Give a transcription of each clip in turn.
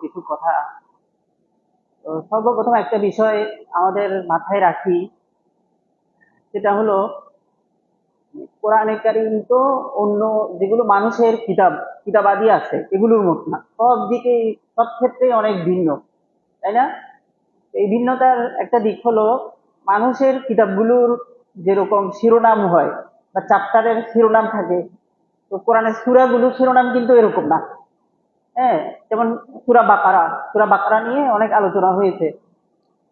কিছু কথা। তো সর্বপ্রথম একটা বিষয় আমাদের মাথায় রাখি, সেটা হলো কোরআনে কারীম তো অন্য যেগুলো মানুষের কিতাবাদি আছে এগুলোর মতো না, সব দিকে সব ক্ষেত্রেই অনেক ভিন্ন, তাই না? এই ভিন্নতার একটা দিক হলো মানুষের কিতাবগুলোর যেরকম শিরোনাম হয় বা চ্যাপ্টারের শিরোনাম থাকে, তো কোরআনের সূরাগুলোর শিরোনাম কিন্তু এরকম না। হ্যাঁ, যেমন সূরা বাকারা নিয়ে অনেক আলোচনা হয়েছে।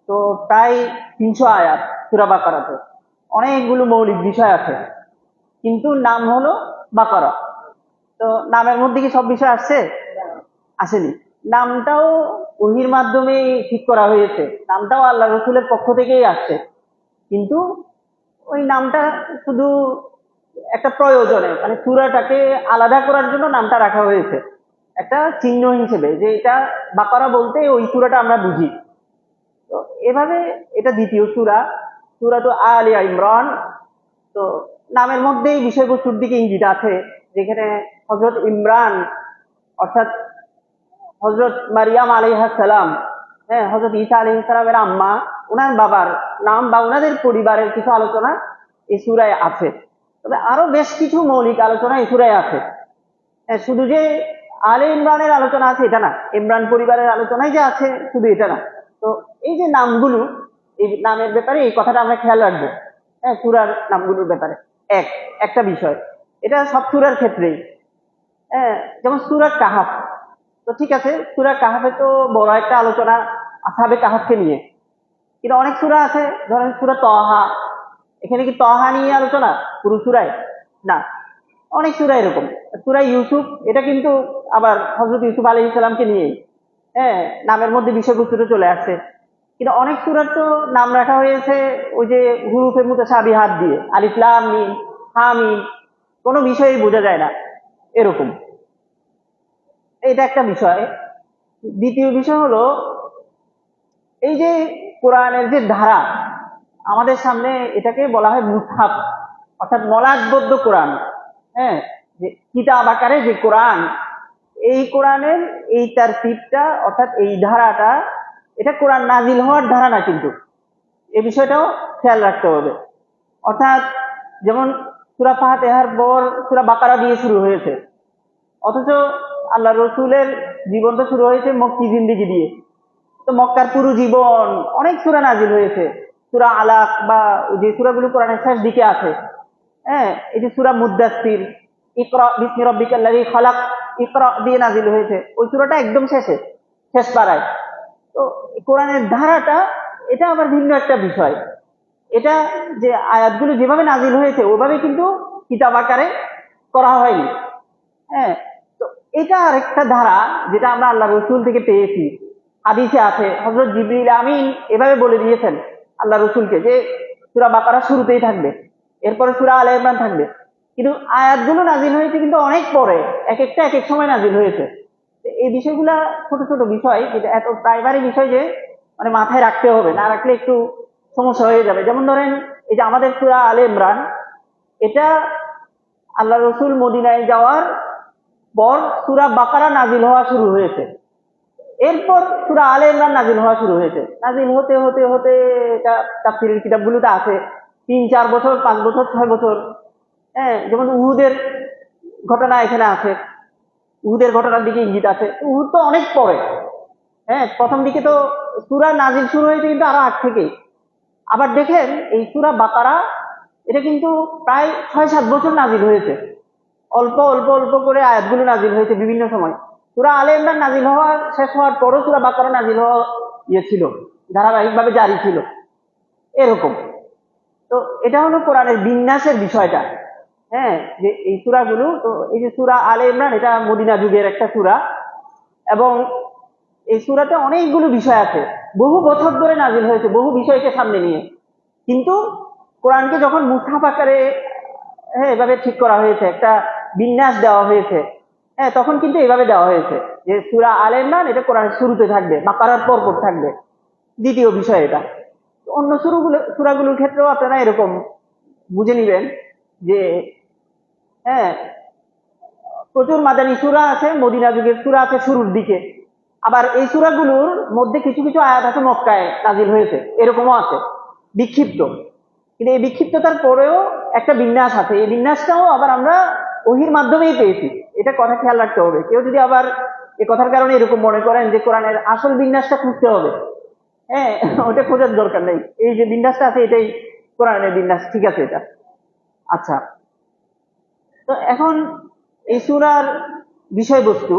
তো প্রায় 300 আয়াত সূরা বাকারাতে, অনেকগুলো মৌলিক বিষয় আছে, কিন্তু নাম হলো বাকারা। তো নামের মধ্যে কি সব বিষয় আসছে? আসেনি। নামটাও ওহির মাধ্যমে ঠিক করা হয়েছে, নামটাও আল্লাহ রসুলের পক্ষ থেকেই আসছে, কিন্তু ওই নামটা শুধু একটা প্রয়োজনে, মানে সূরাটাকে আলাদা করার জন্য নামটা রাখা হয়েছে, একটা চিহ্ন হিসেবে যে এটা বাকারা বলতে ওই সূরাটা আমরা বুঝি। তো এভাবে এটা দ্বিতীয় সূরা, সূরা তো আলে ইমরান। তো নামের মধ্যেই বিষয়বস্তুর দিকে ইঙ্গিত আছে, যেখানে হযরত ইমরান অর্থাৎ হযরত মারিয়াম আলাইহিস সালাম, হ্যাঁ, হযরত ঈসা আলাইহিস সালামের আম্মা, ওনার বাবার নাম বা ওনাদের পরিবারের কিছু আলোচনা এই সূরায় আছে। তবে আরো বেশ কিছু মৌলিক আলোচনা এই সূরায় আছে। হ্যাঁ, শুধু যে আলে ইমরানের আলোচনা আছে এটা না, ইমরান পরিবারের আলোচনাই যে আছে শুধু এটা না। তো এই যে নামগুলো, এই নামের ব্যাপারে এই কথাটা আমরা খেয়াল রাখবো। হ্যাঁ, সূরার নামগুলোর ব্যাপারে একটা বিষয়, এটা সব সূরার ক্ষেত্রেই। হ্যাঁ, যেমন সূরা কাহাফ, তো ঠিক আছে, সূরা কাহাফে তো বড় একটা আলোচনা আসহাবে কাহাফকে নিয়ে, কিন্তু অনেক সূরা আছে, ধরেন সূরা তহা, এখানে কি তহা নিয়ে আলোচনা পুরো সূরায়? না। অনেক সূরা এরকম, সূরা ইউসুফ, এটা কিন্তু আবার হযরত ইউসুফ আলাইহিস সালামকে নিয়েই, হ্যাঁ, নামের মধ্যে বিষয়বস্তুটা চলে আসছে। কিন্তু অনেক সূরার তো নাম রাখা হয়েছে ওই যে হুরুফে মুতাশাবিহাত দিয়ে, আলিফ লাম মিম হা মিম, কোনো বিষয়ই বোঝা যায় না এরকম। এটা একটা বিষয়। দ্বিতীয় বিষয় হলো এই যে কোরআনের যে ধারা আমাদের সামনে, এটাকে বলা হয় মুসহাফ, অর্থাৎ মলাটবদ্ধ কোরআন। হ্যাঁ, যে কিতাব আকারে যে কোরআন, এই কোরআনের এই তারতিবটা অর্থাৎ এই ধারাটা, এটা কোরআন নাজিল হওয়ার ধারা না, কিন্তু এই বিষয়টাও খেয়াল রাখতে হবে। অর্থাৎ যেমন সূরা ফাতিহার পর সূরা বাকারা দিয়ে শুরু হয়েছে, অথচ আল্লাহ রসুলের জীবন তো শুরু হয়েছে মক্কি জিন্দিগি দিয়ে। তো মক্কার পুরো জীবন অনেক সূরা নাজিল হয়েছে, সূরা আলাক বা যে সূরাগুলো কোরআনের শেষ দিকে আছে, হ্যাঁ, এই যে সূরা মুদ্দাসসির, ইকরা বিসমি রাব্বিকাল্লাযী খালাক, ইকরা দিয়ে নাজিল হয়েছে, ওই সূরাটা একদম শেষ পারায়। তো কোরআনের ধারাটা এটা আবার ভিন্ন একটা বিষয়। এটা যে আয়াতগুলো যেভাবে নাজিল হয়েছে ওভাবে কিন্তু কিতাব আকারে করা হয়নি। হ্যাঁ, তো এটা আরেকটা ধারা যেটা আমরা আল্লাহ রসুল থেকে পেয়েছি। হাদিসে আছে হযরত জিবরিল আমিন এভাবে বলে দিয়েছেন আল্লাহ রসুলকে যে সূরা বাকারা শুরুতেই থাকবে, এরপরে সূরা আলে ইমরান থাকবে, কিন্তু আয়াতগুলো নাজিল হয়েছে কিন্তু অনেক পরে, এক একটা এক এক সময় নাজিল হয়েছে। এই বিষয়গুলা ছোট ছোট বিষয়, যেটা এত প্রাইমারি বিষয় যে মানে মাথায় রাখতে হবে, না রাখলে একটু সমস্যা হয়ে যাবে। যেমন ধরেন এই যে আমাদের সূরা আলে ইমরান, এটা আল্লাহ রসুল মদিনায় যাওয়ার পর সূরা বাকারা নাজিল হওয়া শুরু হয়েছে, এরপর সূরা আলে ইমরান নাজিল হওয়া শুরু হয়েছে। নাজিল হতে হতে হতে এটা তাফসীরের কিতাবগুলোতে আছে 3-4 বছর, 5 বছর, 6 বছর। হ্যাঁ, যেমন উহুদের ঘটনা এখানে আছে, উহুদের ঘটনার দিকে ইঙ্গিত আছে। উহুদ তো অনেক পরে। হ্যাঁ, প্রথম দিকে তো সূরা নাজিল শুরু হয়েছে কিন্তু আরো আগ থেকেই। আবার দেখেন এই সূরা বাকারা, এটা কিন্তু প্রায় 6-7 বছর নাজিল হয়েছে, অল্প অল্প অল্প করে আয়াতগুলো নাজিল হয়েছে বিভিন্ন সময়। সূরা আলে ইমরান নাজিল হওয়ার শেষ হওয়ার পরও সূরা বাকারা নাজিল হওয়া ছিল, ধারাবাহিকভাবে জারি ছিল এরকম। তো এটা হলো কোরআনের বিন্যাসের বিষয়টা। হ্যাঁ, যে এই সূরাগুলো, তো এই যে সূরা আলে ইমরান, এটা মদিনা যুগের একটা সূরা, এবং এই সূরাতে অনেকগুলো বিষয় আছে, বহু বছর ধরে নাজিল হয়েছে বহু বিষয়কে সামনে নিয়ে। কিন্তু কোরআনকে যখন মুসহাফ আকারে, হ্যাঁ, এভাবে ঠিক করা হয়েছে, একটা বিন্যাস দেওয়া হয়েছে, হ্যাঁ, তখন কিন্তু এভাবে দেওয়া হয়েছে যে সূরা আলে ইমরান এটা কোরআনের শুরুতে থাকবে, বাকারার পর থাকবে। দ্বিতীয় বিষয় এটা। অন্য সূরাগুলোর ক্ষেত্রেও আপনারা এরকম বুঝে নিবেন যে, হ্যাঁ, প্রচুর মাদানী সূরা আছে, মদিনা যুগের সূরা আছে শুরুর দিকে, আবার এই সূরাগুলোর মধ্যে কিছু কিছু আয়াত আছে মক্কায় নাজিল হয়েছে, এরকমও আছে বিক্ষিপ্ত। কিন্তু এই বিক্ষিপ্ততার পরেও একটা বিন্যাস আছে, এই বিন্যাসটাও আবার আমরা ওহির মাধ্যমেই পেয়েছি। এটা কথা খেয়াল রাখতে হবে। কেউ যদি আবার এই কথার কারণে এরকম মনে করেন যে কোরআনের আসল বিন্যাসটা খুঁজতে হবে, হ্যাঁ, ওটা খোঁজার দরকার নেই। এই যে বিন্যাসটা আছে এটাই কোরআনের বিন্যাস, ঠিক আছে এটা। আচ্ছা, তো এখন এই সূরার বিষয়বস্তু,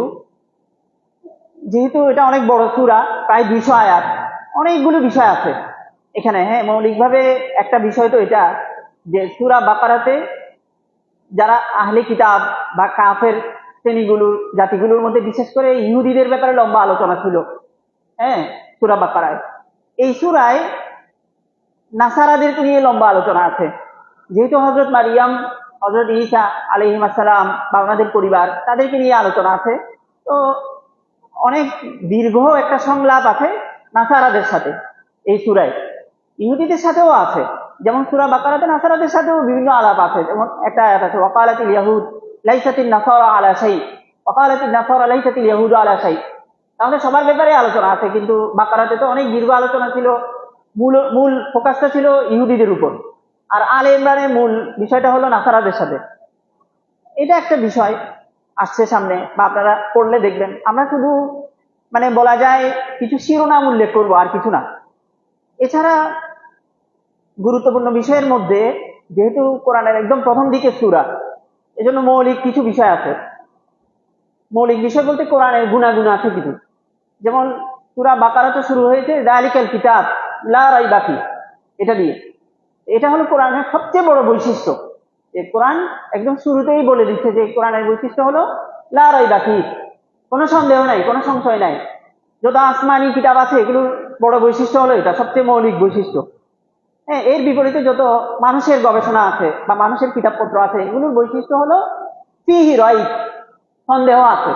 যেহেতু এটা অনেক বড় সূরা, প্রায় 200 আয়াত, অনেকগুলো বিষয় আছে এখানে। হ্যাঁ, মৌলিকভাবে একটা বিষয় তো এটা যে সূরা বাকারাতে যারা আহলে কিতাব বা কাফের শ্রেণীগুলোর জাতিগুলোর মধ্যে বিশেষ করে ইহুদিদের ব্যাপারে লম্বা আলোচনা ছিল। হ্যাঁ, সূরা বাকারায়, এই সূরায় নাসারাদেরকে নিয়ে লম্বা আলোচনা আছে। যেহেতু হযরত মারিয়াম, হযরত ঈসা আলাইহিস সালাম বা ওনাদের পরিবার, তাদেরকে নিয়ে আলোচনা আছে। তো অনেক দীর্ঘ একটা সংলাপ আছে নাসারাদের সাথে এই সূরায়। ইহুদিদের সাথেও আছে, যেমন সূরা বাকারাতে নাসারাদের সাথেও বিভিন্ন আলাপ আছে। যেমন একটা আয়াত আছে, ওয়াকালাতিল ইয়াহুদ লাইসাতিন নাসারা আলা শাই, ওয়াকালাতিন নাসারা লাইসাতিল ইয়াহুদ আলা শাই। তাহলে সবার ব্যাপারে আলোচনা আছে, কিন্তু বাকারাতে তো অনেক দীর্ঘ আলোচনা ছিল। মূল মূল ফোকাসটা ছিল ইহুদিদের উপর, আর আলে ইমরানের মূল বিষয়টা হলো নাসারাদের সাথে। এটা একটা বিষয় আসছে সামনে, বা আপনারা পড়লে দেখবেন। আমরা শুধু মানে বলা যায় কিছু শিরোনাম উল্লেখ করবো, আর কিছু না। এছাড়া গুরুত্বপূর্ণ বিষয়ের মধ্যে, যেহেতু কোরআনের একদম প্রথম দিকে সূরা, এজন্য মৌলিক কিছু বিষয় আছে। মৌলিক বিষয় বলতে কোরআনের গুণাগুণ আছে কিছু। যেমন সূরা বাকারা তো শুরু হয়েছে যালিকাল কিতাব লা রাইবা ফি, এটা দিয়ে। এটা হলো কোরআনের সবচেয়ে বড় বৈশিষ্ট্য। এই কোরআন একদম শুরুতেই বলে দিচ্ছে যে কোরআনের বৈশিষ্ট্য হলো লা রাইবা ফি, কোনো সন্দেহ নাই, কোনো সংশয় নাই। যত আসমানি কিতাব আছে এগুলোর বড় বৈশিষ্ট্য হলো এটা, সবচেয়ে মৌলিক বৈশিষ্ট্য। হ্যাঁ, এর বিপরীতে যত মানুষের গবেষণা আছে বা মানুষের কিতাবপত্র আছে, এগুলোর বৈশিষ্ট্য হলো ফিহি রাইব, সন্দেহ আছে,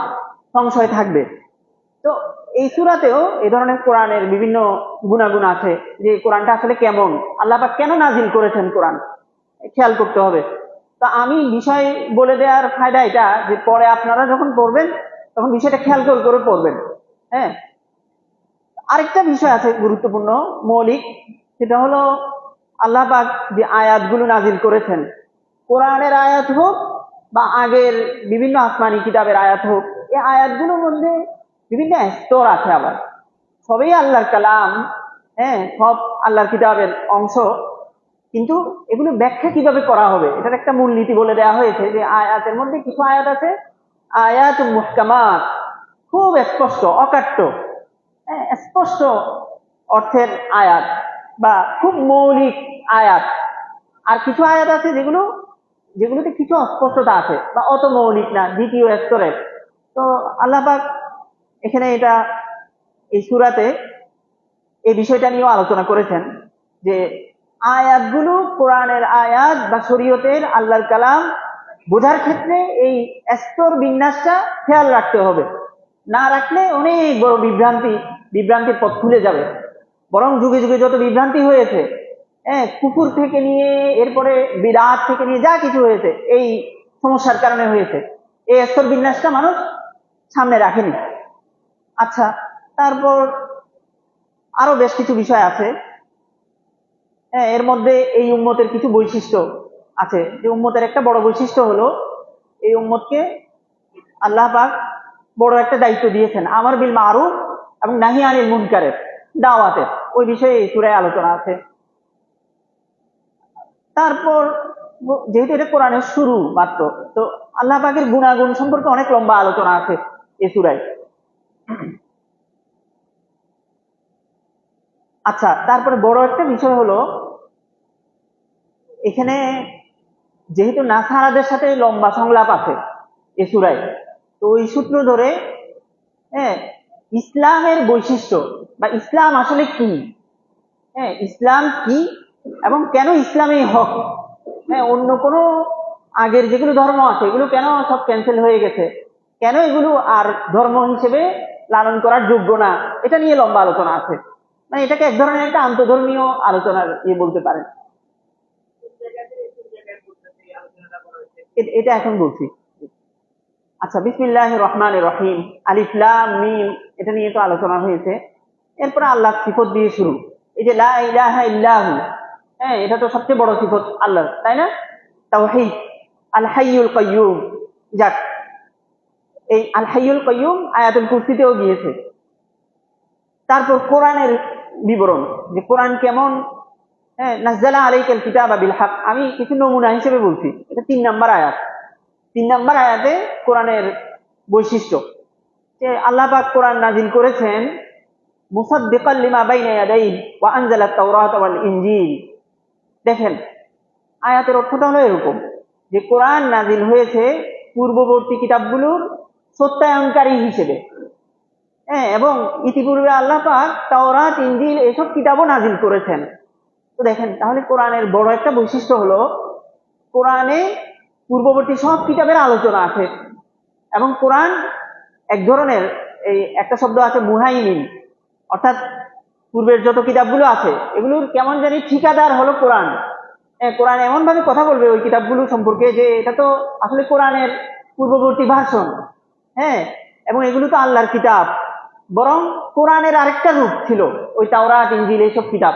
সংশয় থাকবে। তো এই সূরাতেও এই ধরনের কোরআনের বিভিন্ন গুণাগুণ আছে, যে কোরআনটা আসলে কেমন, আল্লাহ পাক কেন নাজিল করেছেন কোরআন, খেয়াল করতে হবে। তো আমি বিষয় বলে দেওয়ার ফায়দা এটা যে পরে আপনারা যখন পড়বেন তখন বিষয়টা খেয়াল করে করে পড়বেন। হ্যাঁ, আরেকটা বিষয় আছে গুরুত্বপূর্ণ মৌলিক, সেটা হলো আল্লাহ পাক যে আয়াতগুলো নাজিল করেছেন, কোরআনের আয়াত হোক বা আগের বিভিন্ন আসমানি কিতাবের আয়াত হোক, এই আয়াতগুলোর মধ্যে বিভিন্ন স্তর আছে। আবার সবই আল্লাহর কালাম, হ্যাঁ, সব আল্লাহর কিতাবের অংশ, কিন্তু এগুলো ব্যাখ্যা কিভাবে করা হবে এটার একটা মূলনীতি বলে দেওয়া হয়েছে। যে আয়াতের মধ্যে কিছু আয়াত আছে আয়াত মুহকামাত, খুব স্পষ্ট অকাট্য, স্পষ্ট অর্থের আয়াত বা খুব মৌলিক আয়াত। আর কিছু আয়াত আছে যেগুলোতে কিছু অস্পষ্টতা আছে বা অত মৌলিক না, দ্বিতীয় স্তরের। তো আল্লাহ পাক এখানে এটা এই সূরাতে এই বিষয়টা নিয়েও আলোচনা করেছেন যে আয়াতগুলো কোরআনের আয়াত বা শরীয়তের আল্লাহর কালাম বোঝার ক্ষেত্রে এই স্তর বিন্যাসটা খেয়াল রাখতে হবে। না রাখলে অনেক বড় বিভ্রান্তির পথ খুলে যাবে। বরং যুগে যুগে যত বিভ্রান্তি হয়েছে, হ্যাঁ, কুকুর থেকে নিয়ে এরপরে বিরাট থেকে নিয়ে যা কিছু হয়েছে, এই সমস্যার কারণে হয়েছে। এই স্তর বিন্যাসটা মানুষ সামনে রাখেনি। আচ্ছা, তারপর আরো বেশ কিছু বিষয় আছে। হ্যাঁ, এর মধ্যে এই উম্মতের কিছু বৈশিষ্ট্য আছে। যে উম্মতের একটা বড় বৈশিষ্ট্য হলো এই উম্মতকে আল্লাহ পাক বড় একটা দায়িত্ব দিয়েছেন, আমর বিল মারুফ এবং নাহি আনিল মুনকারের দাওয়াতের। ওই বিষয়ে এই সূরায় আলোচনা আছে। তারপর যেহেতু এটা কোরআনের শুরু মাত্র, তো আল্লাহ পাকের গুণাগুণ সম্পর্কে অনেক লম্বা আলোচনা আছে এই সূরায়। আচ্ছা, তারপরে বড় একটা বিষয় হলো এখানে যেহেতু নাসারাদের সাথে লম্বা সংলাপ আছে এই সূরায়, তো ওই সূত্র ধরে, হ্যাঁ, ইসলামের বৈশিষ্ট্য বা ইসলাম আসলে কি, হ্যাঁ, ইসলাম কি এবং কেন ইসলামই হক, হ্যাঁ, অন্য কোনো আগের যেগুলো ধর্ম আছে এগুলো কেন সব ক্যান্সেল হয়ে গেছে, কেন এগুলো আর ধর্ম হিসেবে লালন করার যোগ্য না, এটা নিয়ে লম্বা আলোচনা আছে। মানে এটাকে এক ধরনের একটা আন্তধর্মীয় আলোচনার বলতে পারেন। এটা এখন বলছি। আচ্ছা, বিসমিল্লাহির রহমানির রহিম, আলিফ লাম মিম, এটা নিয়ে তো আলোচনা হয়েছে। এরপরে আল্লাহ সিফত দিয়ে শুরু। এই যে লা ইলাহা ইল্লাহু, হ্যাঁ, এটা তো সবচেয়ে বড় সিফত আল্লাহর, তাই না? তাওহীদ, আল হাইয়ুল কাইয়্যুম। যাক, এই আল হাইয়ুল কাইয়্যুম আয়াতুল কুরসিতেও গিয়েছে। তারপর কোরআনের বিবরণ, যে কোরআন কেমন। হ্যাঁ, নাজ্জালা আলাইকাল কিতাবা বিল হক, আমি কিছু নমুনা হিসেবে বলছি। এটা 3 নম্বর আয়াত। 3 নম্বর আয়াতে কোরআনের বৈশিষ্ট্য, যে আল্লাহ পাক কোরআন নাজিল করেছেন মুসাদ্দিকাল লিমা বাইনা ইয়াদাইহি ওয়া আনজালাত তাওরাতা ওয়াল ইনজিল। দেখেন, আয়াতের অর্থটা হলো এরকম, যে কোরআন নাজিল হয়েছে পূর্ববর্তী কিতাবগুলোর সত্যায়নকারী হিসেবে। হ্যাঁ, এবং ইতিপূর্বে আল্লাহ পাক তাওরাত, ইনজিল এসব কিতাবও নাজিল করেছেন। তো দেখেন, তাহলে কোরআনের বড় একটা বৈশিষ্ট্য হলো কোরআনে পূর্ববর্তী সব কিতাবের আলোচনা আছে। এবং কোরআন এক ধরনের, এই একটা শব্দ আছে মুহাইমিন, অর্থাৎ পূর্বের যত কিতাবগুলো আছে এগুলোর কেমন জানি ঠিকাদার হলো কোরআন। কোরআন এমন ভাবে কথা বলবে ওই কিতাবগুলো সম্পর্কে, যে এটা তো আসলে কোরআনের পূর্ববর্তী ভার্সন। হ্যাঁ, এবং এগুলো তো আল্লাহর কিতাব। বরং কোরআনের আরেকটা রূপ ছিল ওই তাওরাত, ইনজিল এইসব কিতাব।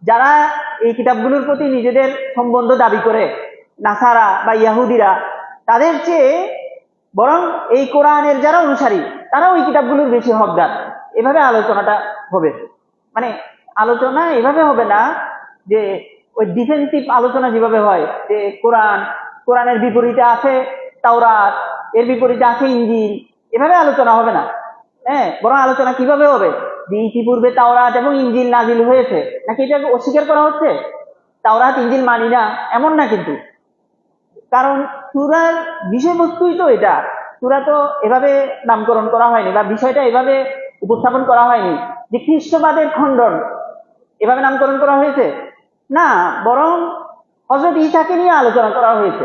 যারা এই কিতাবগুলোর প্রতি নিজেদের সম্বন্ধ দাবি করে, নাসারা বা ইয়াহুদিরা, তাদের চেয়ে বরং এই কোরআনের যারা অনুসারী তারা ওই কিতাবগুলোর বেশি হকদার। এভাবে আলোচনাটা হবে। মানে আলোচনা এভাবে হবে না যে ওই ডিফেন্সিভ আলোচনা যেভাবে হয়, যে কোরআনের বিপরীতে আছে তাওরাত, এর বিপরীতে আছে ইনজিল, এভাবে আলোচনা হবে না। হ্যাঁ, বরং আলোচনা কিভাবে হবে, যে ইতিপূর্বে তাওরাত এবং ইনজিল নাজিল হয়েছে, নাকি এটাকে অস্বীকার করা হচ্ছে, তাওরাত ইনজিল মানি না এমন না কিন্তু। কারণ সূরার বিষয়বস্তুই তো এটা। সূরা তো এভাবে নামকরণ করা হয়নি, বা বিষয়টা এভাবে উপস্থাপন করা হয়নি যে খ্রিস্টবাদের খণ্ডন, এভাবে নামকরণ করা হয়েছে না। বরং হযরত ঈসাকে নিয়ে আলোচনা করা হয়েছে।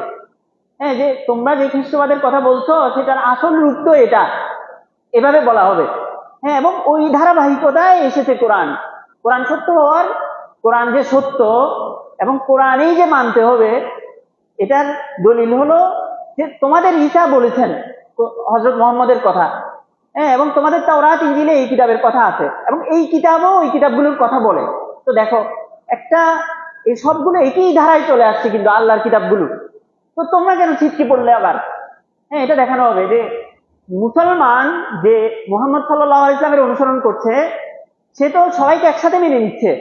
হ্যাঁ, যে তোমরা যে খ্রিস্টবাদের কথা বলছো সেটার আসল রূপ তো এটা, এভাবে বলা হবে। হ্যাঁ, এবং ওই ধারাবাহিকতায় এসেছে কোরআন। কোরআন সত্য হওয়ার, কোরআন যে সত্য এবং কোরআনেই যে মানতে হবে, এটার দলিল হলো যে তোমাদের ঈসা বলেছেন হযরত মুহাম্মদের কথা। হ্যাঁ, এবং তোমাদের তাওরাত, ইনজিলে এই কিতাবের কথা আছে, এবং এই কিতাবও ওই কিতাবগুলোর কথা বলে। তো দেখো, একটা এই সবগুলো একই ধারায় চলে আসছে কিন্তু আল্লাহর কিতাবগুলো। তো তোমরা কেন ছিটকে পড়লে আবার? হ্যাঁ, এটা দেখানো হবে যে মুসলমান যে মুহাম্মদ সাল্লাল্লাহু আলাইহি ওয়াসাল্লামের অনুসরণ করছে, সে তো সবাইকে একসাথে মেনে নিচ্ছে।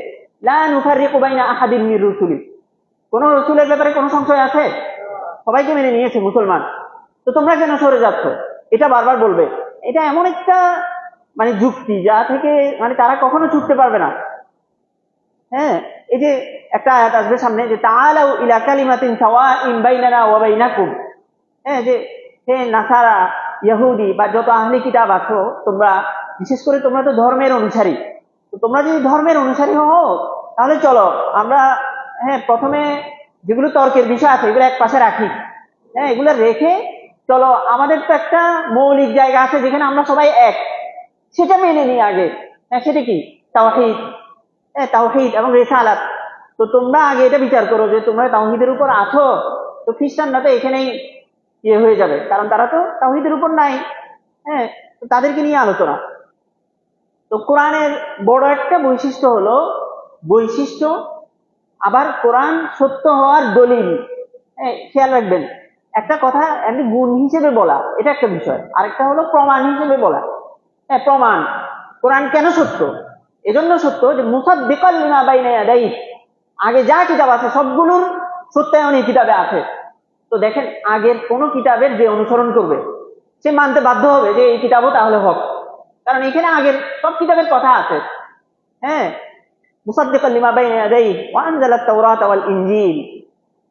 লা নুফাররিকু বাইনা আহাদিন মির রুসুলি, কোন রসুলের ব্যাপারে কোনো সংশয় আছে? সবাইকে মেনে নিয়েছে মুসলমান। তো তোমরা কেন সরে যাচ্ছ? এটা বারবার বলবে। এটা এমন একটা মানে যুক্তি, যা থেকে মানে তারা কখনো ছুটতে পারবে না। হ্যাঁ, এই যে একটা আয়াত আসবে সামনে, যে তাআলাউ ইলা কালিমাতিন সাওয়াইন বাইনানা ওয়া বাইনাকুম। হ্যাঁ, যে হে নাসারা, ইহুদি বা যত আহলি কিতাব আছো তোমরা, বিশেষ করে তোমরা তো ধর্মের অনুসারী। তো তোমরা যদি ধর্মের অনুসারী হও, তাহলে চলো আমরা, হ্যাঁ, প্রথমে যেগুলো তর্কের বিষয় আছে এগুলো এক পাশে রাখি। হ্যাঁ, এগুলো রেখে চলো আমাদের তো একটা মৌলিক জায়গা আছে যেখানে আমরা সবাই এক, সেটা মেনে নিই আগে। হ্যাঁ, সেটা কি? তাওহীদ। হ্যাঁ, তাওহীদ এবং রিসালাত। তো তোমরা আগে এটা বিচার করো যে তোমরা তাওহীদের উপর আছো। তো খ্রিস্টানরা তো এখানেই ইয়ে হয়ে যাবে, কারণ তারা তো তাওহীদের উপর নাই। হ্যাঁ, তো তাদেরকে নিয়ে আলোচনা। তো কোরআনের বড় একটা বৈশিষ্ট্য হলো বৈশিষ্ট্য, আবার কোরআন সত্য হওয়ার দলিল। হ্যাঁ, খেয়াল রাখবেন, একটা কথা এমনি গুণ হিসেবে বলা এটা একটা বিষয়, আরেকটা হলো প্রমাণ হিসেবে বলা। হ্যাঁ, প্রমাণ। কোরআন কেন সত্য? এজন্য সত্য যে মুসাদ্দিকাল লিমা বাইনা ইয়াদাইহি, আগে যা কিতাব আছে সবগুলোর সত্যায়ন এই কিতাবে আছে। তো দেখেন, আগের কোন কিতাবের যে অনুসরণ করবে সে মানতে বাধ্য হবে যে এই কিতাবও তাহলে হক, কারণ এখানে আগের সব কিতাবের কথা আছে। হ্যাঁ, মুসাদ্দিকাল লিমা বাইনা ইয়াদাইহি ওয়া আনজালাত তাওরাতা ওয়াল ইনজিল।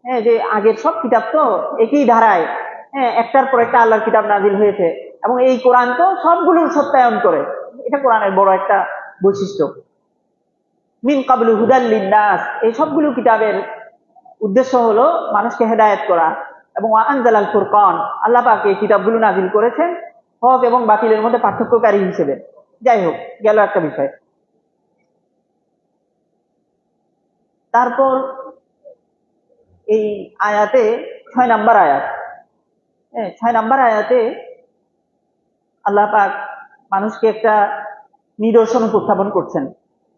হ্যাঁ, যে আগের সব কিতাব তো একই ধারায়, হ্যাঁ, একটার পর একটা আল্লাহর কিতাব নাজিল হয়েছে, এবং এই কোরআন তো সবগুলোর সত্যায়ন করে। এটা কোরআনের বড় একটা বৈশিষ্ট্য। মিন কাবলু হুদাল লিন্নাস, এই সবগুলো কিতাবের উদ্দেশ্য হলো মানুষকে হেদায়েত করা। এবং ওয়া আনজালাল ফুরকান, আল্লাহ পাক এই কিতাবগুলো নাজিল করেছেন হক এবং বাতিলের মধ্যে পার্থক্যকারী হিসেবে। যাই হোক, গেল একটা বিষয়। তারপর এই আয়াতে 6 নাম্বার আয়াত, হ্যাঁ, 6 নাম্বার আয়াতে আল্লাহ পাক মানুষকে একটা নিদর্শন উপস্থাপন করছেন।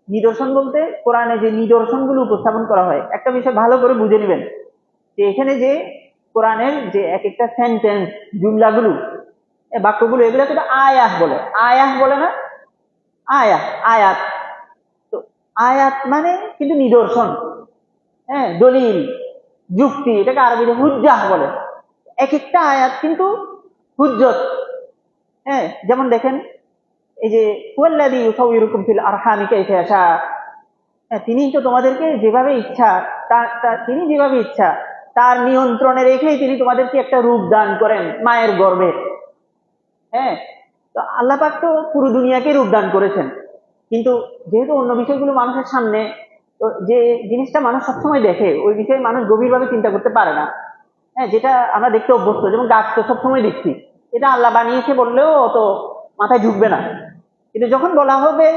নিদর্শন বলতে কোরআনে যে নিদর্শনগুলো উপস্থাপন করা হয়, একটা বিষয় ভালো করে বুঝে নেবেন যে এখানে যে কোরআনের যে এক একটা সেন্টেন্স, জুমলাগুলো, বাক্যগুলো, এগুলো কিন্তু আয়াত বলে। আয়াত বলে না, আয়াত, আয়াত। তো আয়াত মানে কিন্তু নিদর্শন, হ্যাঁ, দলিল, যুক্তি, এটাকে আরবিতে হুজ্জাহ বলে। এক একটা আয়াত কিন্তু হুজ্জত। হ্যাঁ, যেমন দেখেন এই যে হুয়াল্লাযী ইউসাউয়িরুকুম ফিল আরহামি কাইফা ইয়াশা, তিনি তো তোমাদেরকে যেভাবে ইচ্ছা, তিনি যেভাবে ইচ্ছা তার নিয়ন্ত্রণে রেখেই তিনি তোমাদেরকে একটা রূপ দান করেন মায়ের গর্ভে। হ্যাঁ, তো আল্লাহ পাক তো পুরো দুনিয়াকে রূপ দান করেছেন, কিন্তু যেহেতু অন্য বিষয়গুলো মানুষের সামনে, তো যে জিনিসটা মানুষ সবসময় দেখে ওই বিষয়ে মানুষ গভীরভাবে চিন্তা করতে পারে না। হ্যাঁ, যেটা আমরা দেখতে অভ্যস্ত, যেমন গাছ তো সবসময় দেখছি, এটা আল্লাহ বানিয়েছে বললেও অত মাথায় ঢুকবে না। কিন্তু যখন বলা হবে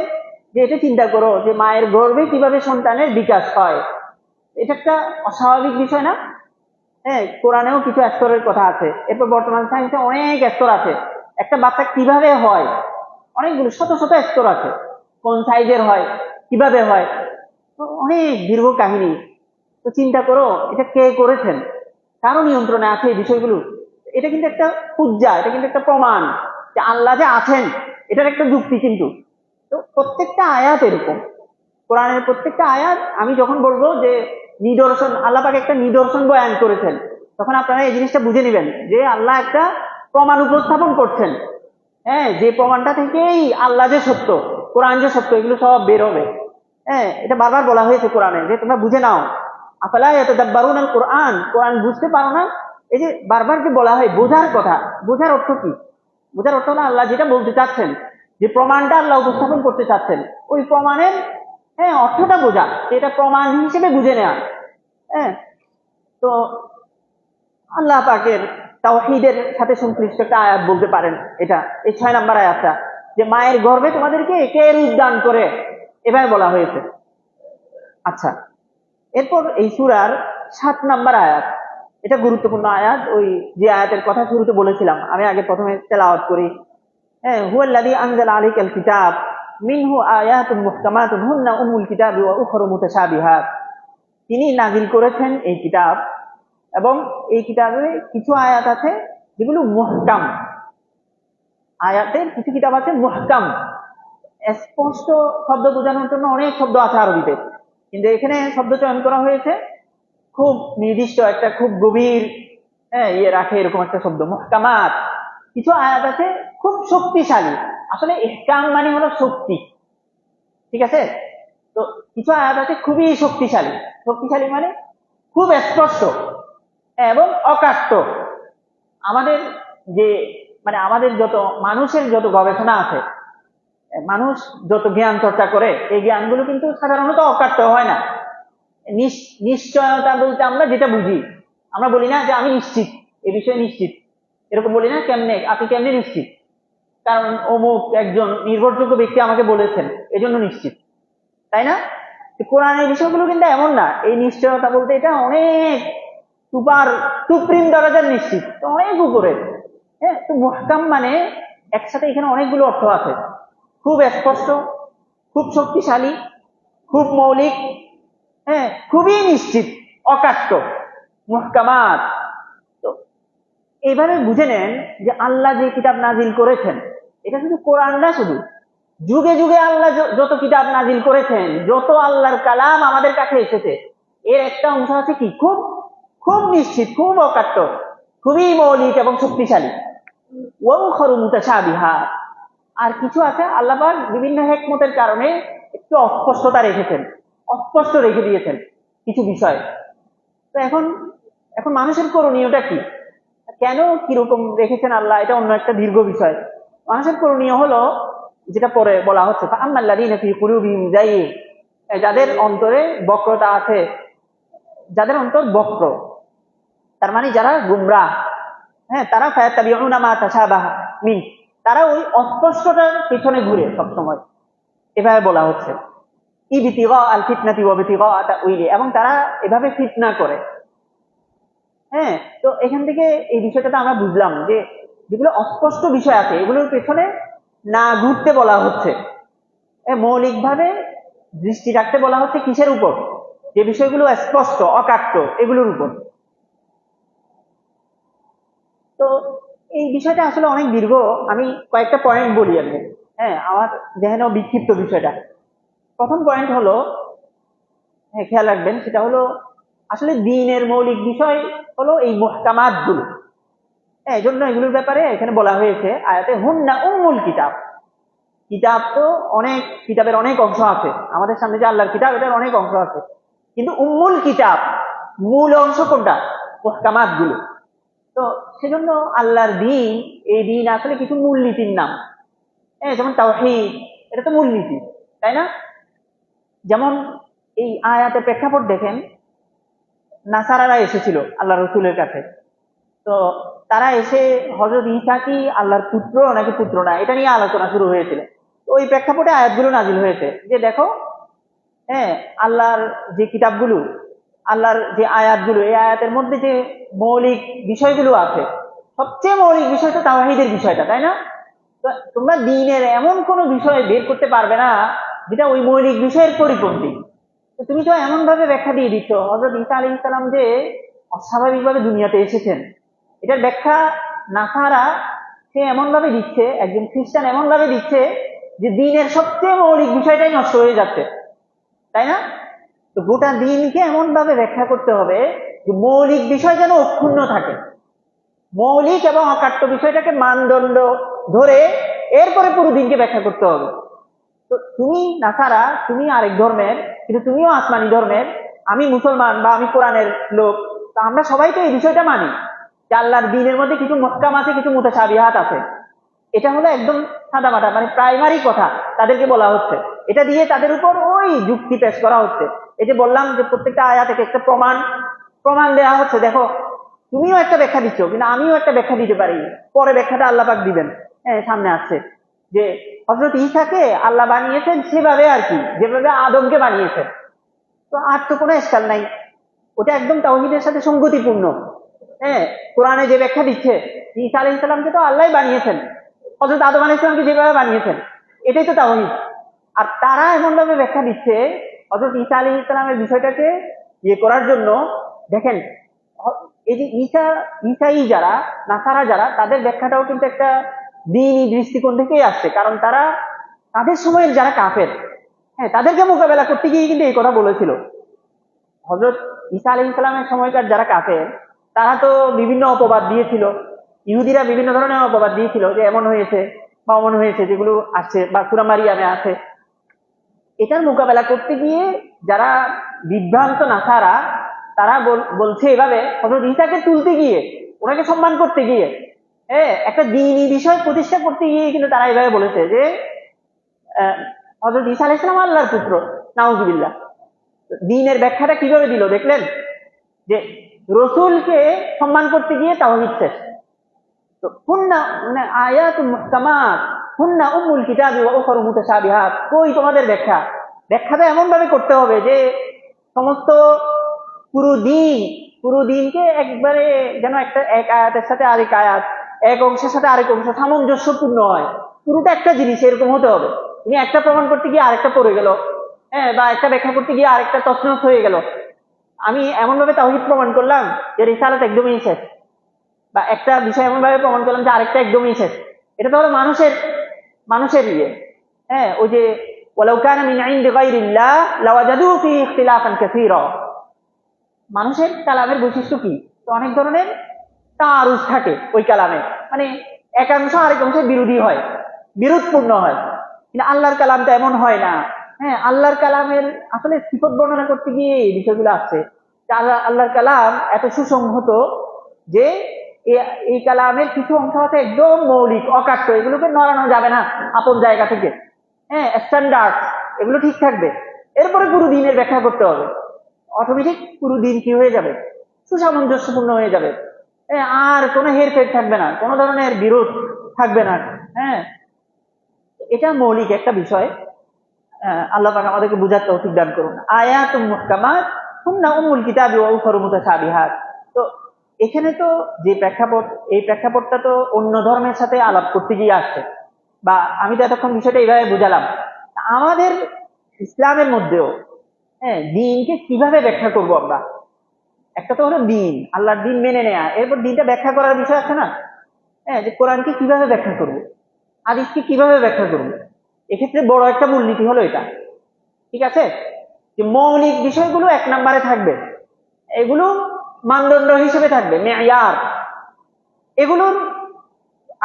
যে এটা চিন্তা করো যে মায়ের গর্ভে কিভাবে সন্তানের বিকাশ হয়, এটা একটা অস্বাভাবিক বিষয় না? হ্যাঁ, কোরআনেও কিছু স্তরের কথা আছে, এরপর বর্তমান সায়েন্সে অনেক স্তর আছে। একটা বাচ্চা কিভাবে হয়, অনেকগুলো শত শত স্তর আছে। কোন সাইজের হয়, কিভাবে হয়, তো অনেক দীর্ঘ কাহিনী। তো চিন্তা করো এটা কে করেছেন, কারো নিয়ন্ত্রণে আছে এই বিষয়গুলো। এটা কিন্তু একটা হুজ্জা, এটা কিন্তু একটা প্রমাণ যে আল্লাহ যে আছেন, এটার একটা যুক্তি কিন্তু। তো প্রত্যেকটা আয়াত এরকম, কোরআনের প্রত্যেকটা আয়াত, আমি যখন বলবো যে নিদর্শন, আল্লাহ পাক একটা নিদর্শন বয়ান করেছেন, তখন আপনারা এই জিনিসটা বুঝে নেবেন যে আল্লাহ একটা প্রমাণ উপস্থাপন করছেন। হ্যাঁ, যে প্রমাণটা থেকেই আল্লাহ যে সত্য, কোরআন যে সত্য, এগুলো সব বের হবে। হ্যাঁ, এটা বারবার বলা হয়েছে কোরআনে যে তোমরা বুঝে নাও। আফালা ইয়াতাদাব্বারুনাল কোরআন, কোরআন বুঝতে পারো না? এই যে বারবার যে বলা হয় বোঝার কথা, বোঝার অর্থ কি? বোঝার অর্থ হলো আল্লাহ যেটা বলতে চাচ্ছেন, যে প্রমাণটা আল্লাহ উপস্থাপন করতে চাচ্ছেন, ওই প্রমাণের, হ্যাঁ, অর্থটা বোঝা, এটা প্রমাণ হিসেবে বুঝে নেওয়া। হ্যাঁ, তো আল্লাহ পাকের তাওহীদের সাথে সংশ্লিষ্ট একটা আয়াত বলতে পারেন এটা, এই 6 নম্বর আয়াতটা, যে মায়ের গর্ভে তোমাদেরকে কে রূপ দান করে, এভাবে বলা হয়েছে। আচ্ছা, এরপর এই সূরার 7 নম্বর আয়াত, এটা গুরুত্বপূর্ণ আয়াত। ওই যে আয়াতের কথা শুরুতে বলেছিলাম, আমি আগে প্রথমে তেলাওয়াত করি। হ্যাঁ, হুয়াল্লাযী আনজালা আলাইকাল কিতাব মিনহু আয়াতুন মুহকামাতুন হুন্না উম্মুল কিতাবি ওয়া উখরা মুতাশাবিহাত, তিনি নাযিল করেছেন এই কিতাব, এবং এই কিতাবে কিছু আয়াত আছে যেগুলো মুহকাম। আয়াতের কিছু কিতাব আছে মুহকাম, স্পষ্ট শব্দ বোঝানোর জন্য অনেক শব্দ আছে আরবিতে, কিন্তু এখানে শব্দ চয়ন করা হয়েছে খুব নির্দিষ্ট একটা, খুব গভীর, হ্যাঁ, ইয়ে রাখে এরকম একটা শব্দ, মুহকামাত। কিছু আয়াত আছে খুব শক্তিশালী, আসলে ইহকাম মানে হলো শক্তি, ঠিক আছে? তো কিছু আয়াত আছে খুবই শক্তিশালী, শক্তিশালী মানে খুব স্পষ্ট এবং অকাট্য। আমাদের যে, মানে আমাদের যত মানুষের যত গবেষণা আছে, মানুষ যত জ্ঞান চর্চা করে, এই জ্ঞানগুলো কিন্তু সাধারণত অকাট্য হয় না। নিশ্চয়তা বলতে আমরা যেটা বুঝি, আমরা বলি না যে আমি নিশ্চিত, এ বিষয়ে নিশ্চিত, এরকম বলি না। কেমনে, আপনি কেমনে নিশ্চিত? কারণ অমুক একজন নির্ভরযোগ্য ব্যক্তি আমাকে বলেছেন, এজন্য নিশ্চিত, তাই না? কোরআনের বিষয়গুলো কিন্তু এমন না। এই নিশ্চয়তা বলতে এটা অনেক সুপার, সুপ্রিম দরজার নিশ্চিত, তো অনেক উপরে। হ্যাঁ, তো মুহকাম মানে একসাথে এখানে অনেকগুলো অর্থ আছে, খুব স্পষ্ট, খুব শক্তিশালী, খুব মৌলিক, হ্যাঁ, খুবই নিশ্চিত, অকাট্য, মুহকামাত। তো এইভাবে বুঝে নেন যে আল্লাহ যে কিতাব নাজিল করেছেন, এটা শুধু কোরআন না, শুধু যুগে যুগে আল্লাহ যত কিতাব নাজিল করেছেন, যত আল্লাহর কালাম আমাদের কাছে এসেছে, এর একটা অংশ আছে কি খুব খুব নিশ্চিত, খুব অকাট্য, খুবই মৌলিক এবং শক্তিশালী। ওয়াউখারু মুতাশাবিহাত, আর কিছু আছে আল্লাহ পাক বিভিন্ন হিকমতের কারণে একটু অস্পষ্টতা রেখেছেন, অস্পষ্ট রেখে দিয়েছেন কিছু বিষয়। তো এখন এখন মানুষের করণীয়টা কি, কেন কিরকম রেখেছেন আল্লাহ, এটা অন্য একটা দীর্ঘ বিষয়। মানুষের করণীয় হলো যেটা পরে বলা হচ্ছে, ফাআম্মাল্লাযীনা ফী কুলূবিহিম যায়গ, যাদের অন্তরে বক্রতা আছে, যাদের অন্তর বক্র, তার মানে যারা গুমরাহ, হ্যাঁ, তারা ফায়াত্তাবিউনা মা তাশাবাহা মিন, তারা ওই অস্পষ্টতার পেছনে ঘুরে সবসময়, এভাবে বলা হচ্ছে। ইবতিগা আল ফিতনাতি ওয়া ইবতিগা তাউইলি, এবং তারা এভাবে ফিতনা করে। হ্যাঁ, তো এখান থেকে এই বিষয়টা আমরা বুঝলাম যে যেগুলো অস্পষ্ট বিষয় আছে এগুলোর পেছনে না ঘুরতে বলা হচ্ছে, মৌলিকভাবে দৃষ্টি রাখতে বলা হচ্ছে কিসের উপর? যে বিষয়গুলো স্পষ্ট অকাট্য এগুলোর উপর। তো এই বিষয়টা আসলে অনেক দীর্ঘ, আমি কয়েকটা পয়েন্ট বলি আপনি। আমার যেন বিক্ষিপ্ত বিষয়টা। প্রথম পয়েন্ট হলো, খেয়াল রাখবেন, সেটা হলো আসলে দ্বীনের মৌলিক বিষয় হলো এই মুহকামাত গুলো। এই জন্য এগুলোর ব্যাপারে এখানে বলা হয়েছে আয়াতে হুন্না উম্মুল কিতাব। কিতাব তো অনেক, কিতাবের অনেক অংশ আছে, আমাদের সামনে যে আল্লাহর কিতাব এটার অনেক অংশ আছে, কিন্তু উম্মুল কিতাব মূল অংশ কোনটা? মুহকামাত গুলো। তো সেজন্য আল্লাহর দ্বীন, এই দ্বীন আসলে কিছু মূলনীতির নাম। যেমন তাওহীদ, এটা তো মূলনীতি, তাই না? যেমন এই আয়াতের প্রেক্ষাপট দেখেন, নাসারারা এসেছিল আল্লাহ রসুলের কাছে। তো তারা এসে হযরত ঈসা কি আল্লাহর পুত্র নাকি পুত্র না, এটা নিয়ে আলোচনা শুরু হয়েছিল। তো ওই প্রেক্ষাপটে আয়াতগুলো নাজিল হয়েছে যে দেখো, আল্লাহর যে কিতাবগুলো, আল্লাহর যে আয়াতগুলো, এই আয়াতের মধ্যে যে মৌলিক বিষয়গুলো আছে, সবচেয়ে মৌলিক বিষয় তো তাওহীদের বিষয়টা, তাই না? তো তোমরা দ্বীনের এমন কোন বিষয় বের করতে পারবে না যেটা ওই মৌলিক বিষয়ের পরিপন্থী। তো তুমি তো এমন ভাবে ব্যাখ্যা দিয়ে দিচ্ছ হযরত ঈসা আলাইহিস সালাম যে অস্বাভাবিকভাবে দুনিয়াতে এসেছেন, এটার ব্যাখ্যা নাসারা সে এমন ভাবে দিচ্ছে, একজন খ্রিস্টান এমন ভাবে দিচ্ছে যে দ্বীনের সবচেয়ে মৌলিক বিষয়টাই নষ্ট হয়ে যাচ্ছে, তাই না? তো গোটা দ্বীনকে এমন ভাবে ব্যাখ্যা করতে হবে যে মৌলিক বিষয় যেন অক্ষুণ্ণ থাকে, মৌলিক এবং অকাট্য বিষয়টাকে মানদণ্ড ধরে এরপরে পুরো দিনকে ব্যাখ্যা করতে হবে। তো তুমি নাসারা, তুমি আরেক ধর্মের, কিন্তু তুমিও আসমানি ধর্মের, আমি মুসলমান বা আমি কোরআনের লোক। তো আমরা সবাই তো এই বিষয়টা মানি যে আল্লাহর দ্বীনের মধ্যে কিছু মুহকাম আছে, কিছু মুতাশাবিহাত আছে। এটা হলো একদম সাদামাটা, মানে প্রাইমারি কথা তাদেরকে বলা হচ্ছে। এটা দিয়ে তাদের উপর ওই যুক্তি পেশ করা হচ্ছে। এই যে বললাম যে প্রত্যেকটা আয়াত থেকে একটা প্রমাণ প্রমাণ দেওয়া হচ্ছে, দেখো তুমিও একটা ব্যাখ্যা দিচ্ছ, কিন্তু আমিও একটা ব্যাখ্যা দিতে পারি, পরে ব্যাখ্যাটা আল্লাহ পাক দিবেন। সামনে আসছে যে হযরত ঈসাকে আল্লাহ বানিয়েছেন সেভাবে আর কি, যেভাবে আদমকে বানিয়েছেন। তো আর তো কোনো এসকাল নাই, ওটা একদম তাওহীদের সাথে সঙ্গতিপূর্ণ। কোরআনে যে ব্যাখ্যা দিচ্ছে ঈসা আলাইহিস সালামকে তো আল্লাহ বানিয়েছেন, হযরত আদম আলাইহিস সালামকে যেভাবে বানিয়েছেন, এটাই তো তাওহীদ। আর তারা এমন ভাবে ব্যাখ্যা দিচ্ছে হযরত ঈসা আলাইহিস সালামের বিষয়টাকে ইয়ে করার জন্য। দেখেন, এই যে ঈসাই যারা, নাসারা যারা, তাদের ব্যাখ্যাটাও কিন্তু একটা দ্বীনি দৃষ্টিকোণ থেকেই আসছে, কারণ তারা তাদের সময়ের যারা কাফের, তাদেরকে মোকাবেলা করতে গিয়ে কিন্তু এই কথা বলেছিল। হযরত ঈসা আলাইহিস সালামের সময়কার যারা কাফের, তারা তো বিভিন্ন অপবাদ দিয়েছিল, ইহুদিরা বিভিন্ন ধরনের অপবাদ দিয়েছিল যে এমন হয়েছে বা অমন হয়েছে, যেগুলো আছে বা সূরা মারিয়ামে আছে। এটার মোকাবেলা করতে গিয়ে যারা বিভ্রান্ত নাসারা, তারা বলছে এভাবে হযরত ঈসাকে তুলতে গিয়ে, ওনাকে সম্মান করতে গিয়ে, একটা দ্বীনি বিষয় প্রতিষ্ঠা করতে গিয়ে কিন্তু তারা এভাবে বলেছে যে হযরত ঈসা আলাইহিস সালাম আল্লাহর পুত্র। নাউজুবিল্লাহ। দ্বীনের ব্যাখ্যাটা কিভাবে দিল দেখলেন, যে রসুলকে সম্মান করতে গিয়ে তাওহীদ শেষ। তো হুন্না মানে আয়াতুল মুহকামাত হুন্না উম্মুল কিতাবি ওয়া উখরা মুতাশাবিহাত, কই তোমাদের ব্যাখ্যা? ব্যাখ্যাটা এমন ভাবে করতে হবে যে সমস্ত পুরো দিনকে একবারে যেন একটা এক আয়াতের সাথে আরেক আয়াত, এক অংশের সাথে আরেক অংশ সামঞ্জস্যপূর্ণ হয়। পুরোটা একটা জিনিস এরকম হতে হবে। তুমি একটা প্রমাণ করতে গিয়ে আরেকটা পড়ে গেল, বা একটা ব্যাখ্যা করতে গিয়ে আরেকটা তছনছ হয়ে গেল। আমি এমন ভাবে তাওহীদ প্রমাণ করলাম যে রিসালাত একদমই শেষ, বা একটা বিষয় এমন ভাবে প্রমাণ করলাম যে আরেকটা একদমই শেষ। এটা তো হলো মানুষের মানুষের ইয়ে। ওই যে ওয়ালাউ কানা মিন ইনদি গায়রিল্লাহ লাওয়াজাদু ফীহি ইখতিলাফান কাসীরা। মানুষের কালামের বৈশিষ্ট্য কি? তো অনেক ধরনের তাআরুজ থাকে ওই কালামে, মানে একাংশ আরেক অংশের বিরোধী হয়, বিরোধপূর্ণ হয়। কিন্তু আল্লাহর কালামটা এমন হয় না। আল্লাহর কালামের আসলে সিফত বর্ণনা করতে গিয়ে এই বিষয়গুলো আসছে যে আল্লাহর কালাম এত সুসংহত যে এই কালামের কিছু অংশ আছে একদম মৌলিক অকাট্য, এগুলোকে নড়ানো যাবে না আপন জায়গা থেকে। স্ট্যান্ডার্ড, এগুলো ঠিক থাকবে। এরপরে পুরো দিনের ব্যাখ্যা করতে হবে, অটোমেটিক পুরো দিন কি হয়ে যাবে? সুসামঞ্জস্যপূর্ণ হয়ে যাবে। আর কোনো হেরফের থাকবে না, কোনো ধরনের বিরোধ থাকবে না। হ্যাঁ, এটা মৌলিক একটা বিষয়। আল্লাহ পাক আমাদেরকে বুঝার তৌফিক দান করুন। আয়াতুম মুহকামাত হুন্না উম্মুল কিতাবি ওয়া উখরা মুতাশাবিহাত। তো এখানে তো যে প্রেক্ষাপট, এই প্রেক্ষাপটটা তো অন্য ধর্মের সাথে আলাপ করতে গিয়ে আসছে, বা আমি তো এতক্ষণ বিষয়টা এইভাবে বুঝালাম। আমাদের ইসলামের মধ্যেও দিনকে কিভাবে ব্যাখ্যা করব আমরা? একটা তো হলো দিন, আল্লাহর দিন মেনে নেয়া, এরপর দিনটা ব্যাখ্যা করার বিষয় আছে না? যে কোরআনকে কিভাবে ব্যাখ্যা করব, হাদিসকে কিভাবে ব্যাখ্যা করব। এক্ষেত্রে বড় একটা মূলনীতি হলো এটা, ঠিক আছে, যে মৌলিক বিষয়গুলো এক নম্বরে থাকবে, এগুলো মানদণ্ড হিসেবে থাকবে, মেয়ার, এগুলোর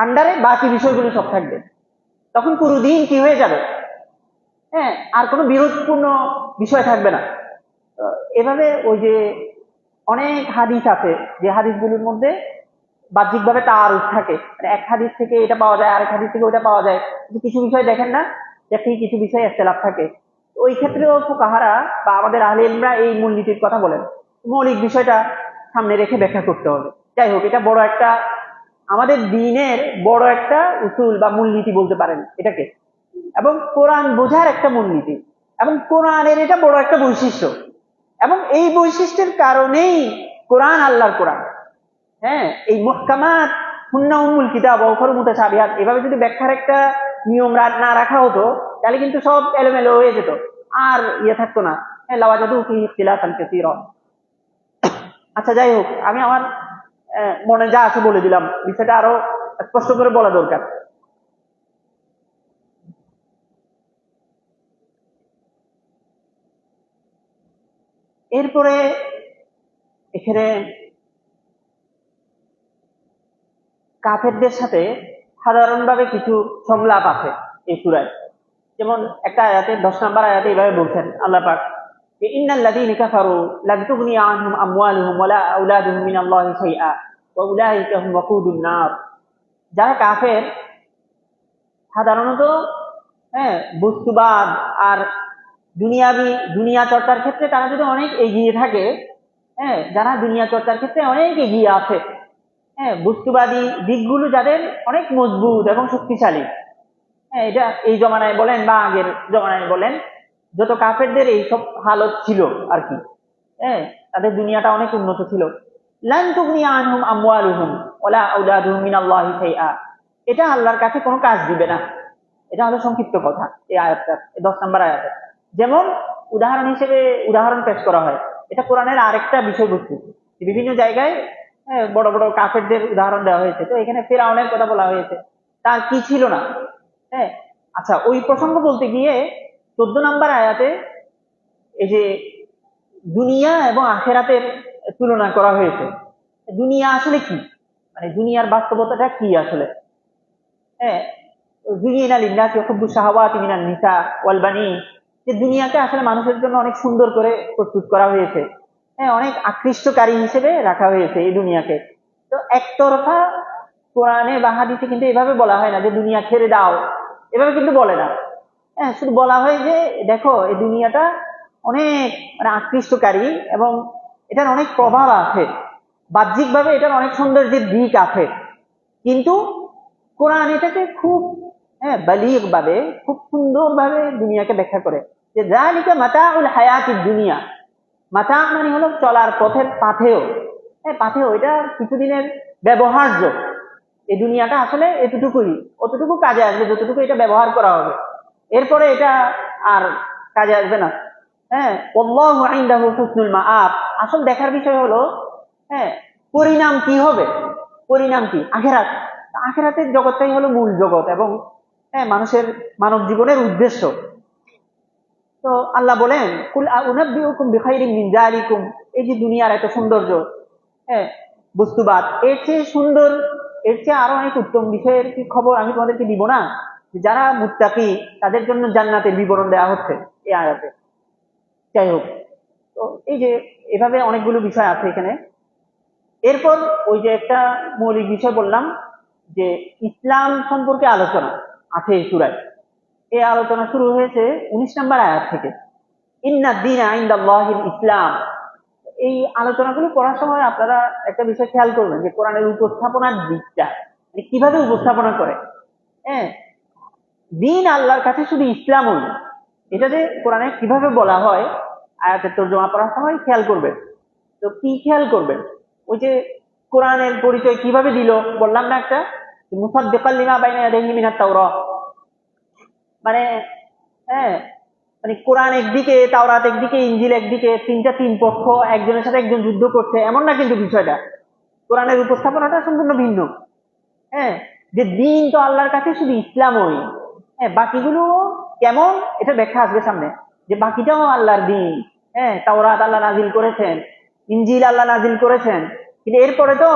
আন্ডারে বাকি বিষয়গুলো সব থাকবে। তখন পুরো দিন কি হয়ে যাবে, আর কোনো বিরোধপূর্ণ বিষয় থাকবে না। এভাবে ওই যে অনেক হাদিস আছে, যে হাদিসগুলোর মধ্যে বাহ্যিকভাবে তাআরুফ থাকে, মানে এক হাদিস থেকে এটা পাওয়া যায়, আরেক হাদিস থেকে ওটা পাওয়া যায়, কিন্তু কিছু বিষয় দেখেন না যে কিছু বিষয়ে ইখতিলাফ থাকে। ওই ক্ষেত্রেও ফুকাহারা বা আমাদের আহলে ইলমরা এই মূলনীতির কথা বলেন, মৌলিক বিষয়টা সামনে রেখে ব্যাখ্যা করতে হবে। যাই হোক, এটা বড় একটা আমাদের দ্বীনের বড় একটা উসুল বা মূলনীতি বলতে পারেন এটাকে, এবং কোরআন বোঝার একটা মূলনীতি, এবং কোরআনের এটা বড় একটা বৈশিষ্ট্য, এবং এই বৈশিষ্ট্যের কারণেই কোরআন আল্লাহর কোরআন। এই মুহকামাত হুন্না উম্মুল কিতাব ওয়া উখরা মুতাশাবিহাত, এভাবে যদি ব্যাখ্যার একটা নিয়ম না রাখা হতো, তাহলে কিন্তু সব এলোমেলো হয়ে যেত, আর ইয়ে থাকতো না, লাওয়াজাদু ফিহি ইখতিলাফান কাসীরা। আচ্ছা, যাই হোক, আমি আমার মনে যা আছে বলে দিলাম, বিষয়টা আরো স্পষ্ট করে বলা দরকার। এরপরে এখানে কাফেরদের সাথে সাধারণভাবে কিছু সংলাপ আছে এই সূরায়। যেমন একটা আয়াতে 10 নম্বর আয়াতে এইভাবে বলছেন আল্লাহ পাক যে ইন্নাল্লাযীনা কাফারু লান তুগনি আনহুম আমওয়ালুহুম ওয়ালা আওলাদুহুম মিনাল্লাহি শাইআ ওয়া উলাইকা হুম ওয়াকুদুন নার। যারা কাফের সাধারণত বস্তুবাদ আর দুনিয়া চর্চার ক্ষেত্রে তারা যদি অনেক এগিয়ে থাকে, যারা দুনিয়া চর্চার ক্ষেত্রে অনেক এগিয়ে আছে, বস্তুবাদী দিকগুলো যাদের অনেক মজবুত এবং শক্তিশালী, এটা এই জমানায় বলেন বা আগের জমানায় বলেন, যত কাফেরদের এইসব হালত ছিল আর কি, তাদের দুনিয়াটা অনেক উন্নত ছিল। লান তুগনি আনহুম আমওয়ালুহুম ওয়ালা আওলাদুহুম মিনাল্লাহি শাইআ, এটা আল্লাহর কাছে কোনো কাজ দিবে না। এটা হলো সংক্ষিপ্ত কথা এই আয়াতটা, 10 নম্বর আয়াতে। যেমন উদাহরণ হিসেবে উদাহরণ পেশ করা হয়, এটা কোরআনের আরেকটা বিষয়বস্তু, বিভিন্ন জায়গায় বড় বড় কাফেরদের উদাহরণ দেওয়া হয়েছে। তো এখানে ফিরআউনের কথা বলা হয়েছে, তার কি ছিল না। হ্যাঁ, আচ্ছা, ওই প্রসঙ্গ বলতে গিয়ে 14 নম্বর আয়াতে এই যে দুনিয়া এবং আখেরাতের তুলনা করা হয়েছে। দুনিয়া আসলে কি, মানে দুনিয়ার বাস্তবতাটা কি আসলে। হ্যাঁ, যুযিনা লিন্নাসি হুব্বুশ শাহাওয়াতি মিনান নিসা ওয়াল বানিন, যে দুনিয়াকে আসলে মানুষের জন্য অনেক সুন্দর করে প্রস্তুত করা হয়েছে, অনেক আকৃষ্টকারী হিসেবে রাখা হয়েছে এই দুনিয়াকে। তো একতরফা কোরআনে বা হাদিসে কিন্তু এভাবে বলা হয় না যে দুনিয়া ছেড়ে দাও, এভাবে কিন্তু বলে না। শুধু বলা হয় যে দেখো এই দুনিয়াটা অনেক মানে আকৃষ্টকারী, এবং এটার অনেক প্রভাব আছে, বাহ্যিকভাবে এটার অনেক সৌন্দর্যের দিক আছে, কিন্তু কোরআন এটাকে খুব বালিগ ভাবে, খুব সুন্দর ভাবে দুনিয়াকে ব্যাখ্যা করে যে যালিকা মাতাউল হায়াতিদ দুনিয়া। মাতা মানে হলো চলার পথের পাথেয়, পাথেয়, এটা কিছুদিনের ব্যবহার্য। এই দুনিয়াটা আসলে এতটুকুই, অতটুকু কাজে আসবে যতটুকু এটা ব্যবহার করা হবে, এরপরে এটা আর কাজে আসবে না। আল্লাহু ইনদাহু হুসনুল মাআব, আসল দেখার বিষয় হলো পরিণাম কি হবে, পরিণাম কি আখিরাত। আখিরাতের জগৎটাই হলো মূল জগৎ, এবং মানুষের মানব জীবনের উদ্দেশ্য। তো আল্লাহ বলেন কুল আউনাব্বিউকুম বিখাইরিম মিন যালিকুম, এই যে দুনিয়ার এত সৌন্দর্য, বস্তুবাদ, এর চেয়ে সুন্দর, এর চেয়ে আরো অনেক উত্তম বিষয়ের কি খবর আমি তোমাদেরকে দিব না? যারা মুত্তাকি তাদের জন্য জান্নাতের বিবরণ দেওয়া হচ্ছে এই আয়াতে। যাই হোক, তো এই যে এভাবে অনেকগুলো বিষয় আছে এখানে। এরপর ওই যে একটা মৌলিক বিষয় বললাম যে ইসলাম সম্পর্কে আলোচনা আছে এই সূরায়। এই আলোচনা শুরু হয়েছে 19 নম্বর আয়াত থেকে, ইন্না দীনা ইনদাল্লাহিল ইসলাম। এই আলোচনাগুলো করার সময় আপনারা একটা বিষয় খেয়াল করবেন যে কোরআনের উপস্থাপনার দিকটা কিভাবে উপস্থাপনা করে। হ্যাঁ, দিন আল্লাহর কাছে শুধু ইসলামই, এটা যে কোরআনে কিভাবে বলা হয় আয়াতের তর্জমা পড়ার সময় খেয়াল করবেন। তো কি খেয়াল করবেন, ওই যে কোরআনের পরিচয় কিভাবে দিল বললাম না একটা, মুসাদ্দিকাল লিমা বাইনা ইয়াদাইহি মিনাত তাওরাত, মানে হ্যাঁ, মানে কোরআন একদিকে, তাওরাত একদিকে, ইনজিল একদিকে, তিন পক্ষ একজনের সাথে একজন যুদ্ধ করছে এমন না কিন্তু বিষয়টা। কোরআনের উপস্থাপনাটা সম্পূর্ণ ভিন্ন। হ্যাঁ, যে দিন তো আল্লাহর কাছে শুধু ইসলামই, হ্যাঁ বাকিগুলো কেমন এটা ব্যাখ্যা আসবে সামনে, যে বাকিটাও আল্লাহর দিন। হ্যাঁ, তাওরাত আল্লাহ নাজিল করেছেন, ইনজিল আল্লাহ নাজিল করেছেন, কিন্তু এরপরে তো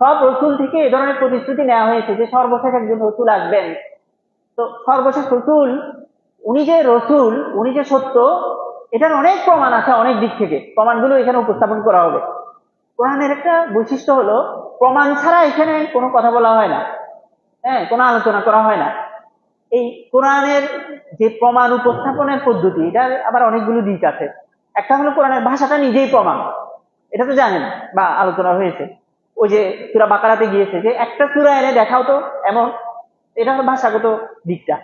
সব রসুল থেকে এ ধরনের প্রতিশ্রুতি নেওয়া হয়েছে যে সর্বশেষ একজন রসুল আসবেন। তো সর্বশেষ রসুল, উনি যে রসুল, উনি যে সত্য, এটার অনেক প্রমাণ আছে, অনেক দিক থেকে প্রমাণগুলো এখানে উপস্থাপন করা হবে। কোরআনের একটা বৈশিষ্ট্য হলো প্রমাণ ছাড়া এখানে কোনো কথা বলা হয় না, হ্যাঁ কোনো আলোচনা করা হয় না। এই কোরআনের যে প্রমাণ উপস্থাপনের পদ্ধতি, এটার আবার অনেকগুলো দিক আছে। একটা হলো কোরআনের ভাষাটা নিজেই প্রমাণ, এটা তো জানেন বা আলোচনা হয়েছে। ওই যে সূরা বাকারাতে গিয়েছে যে একটা সূরা এনে দেখাও তো এমন, এটা হলো ভাষাগত দিকটা।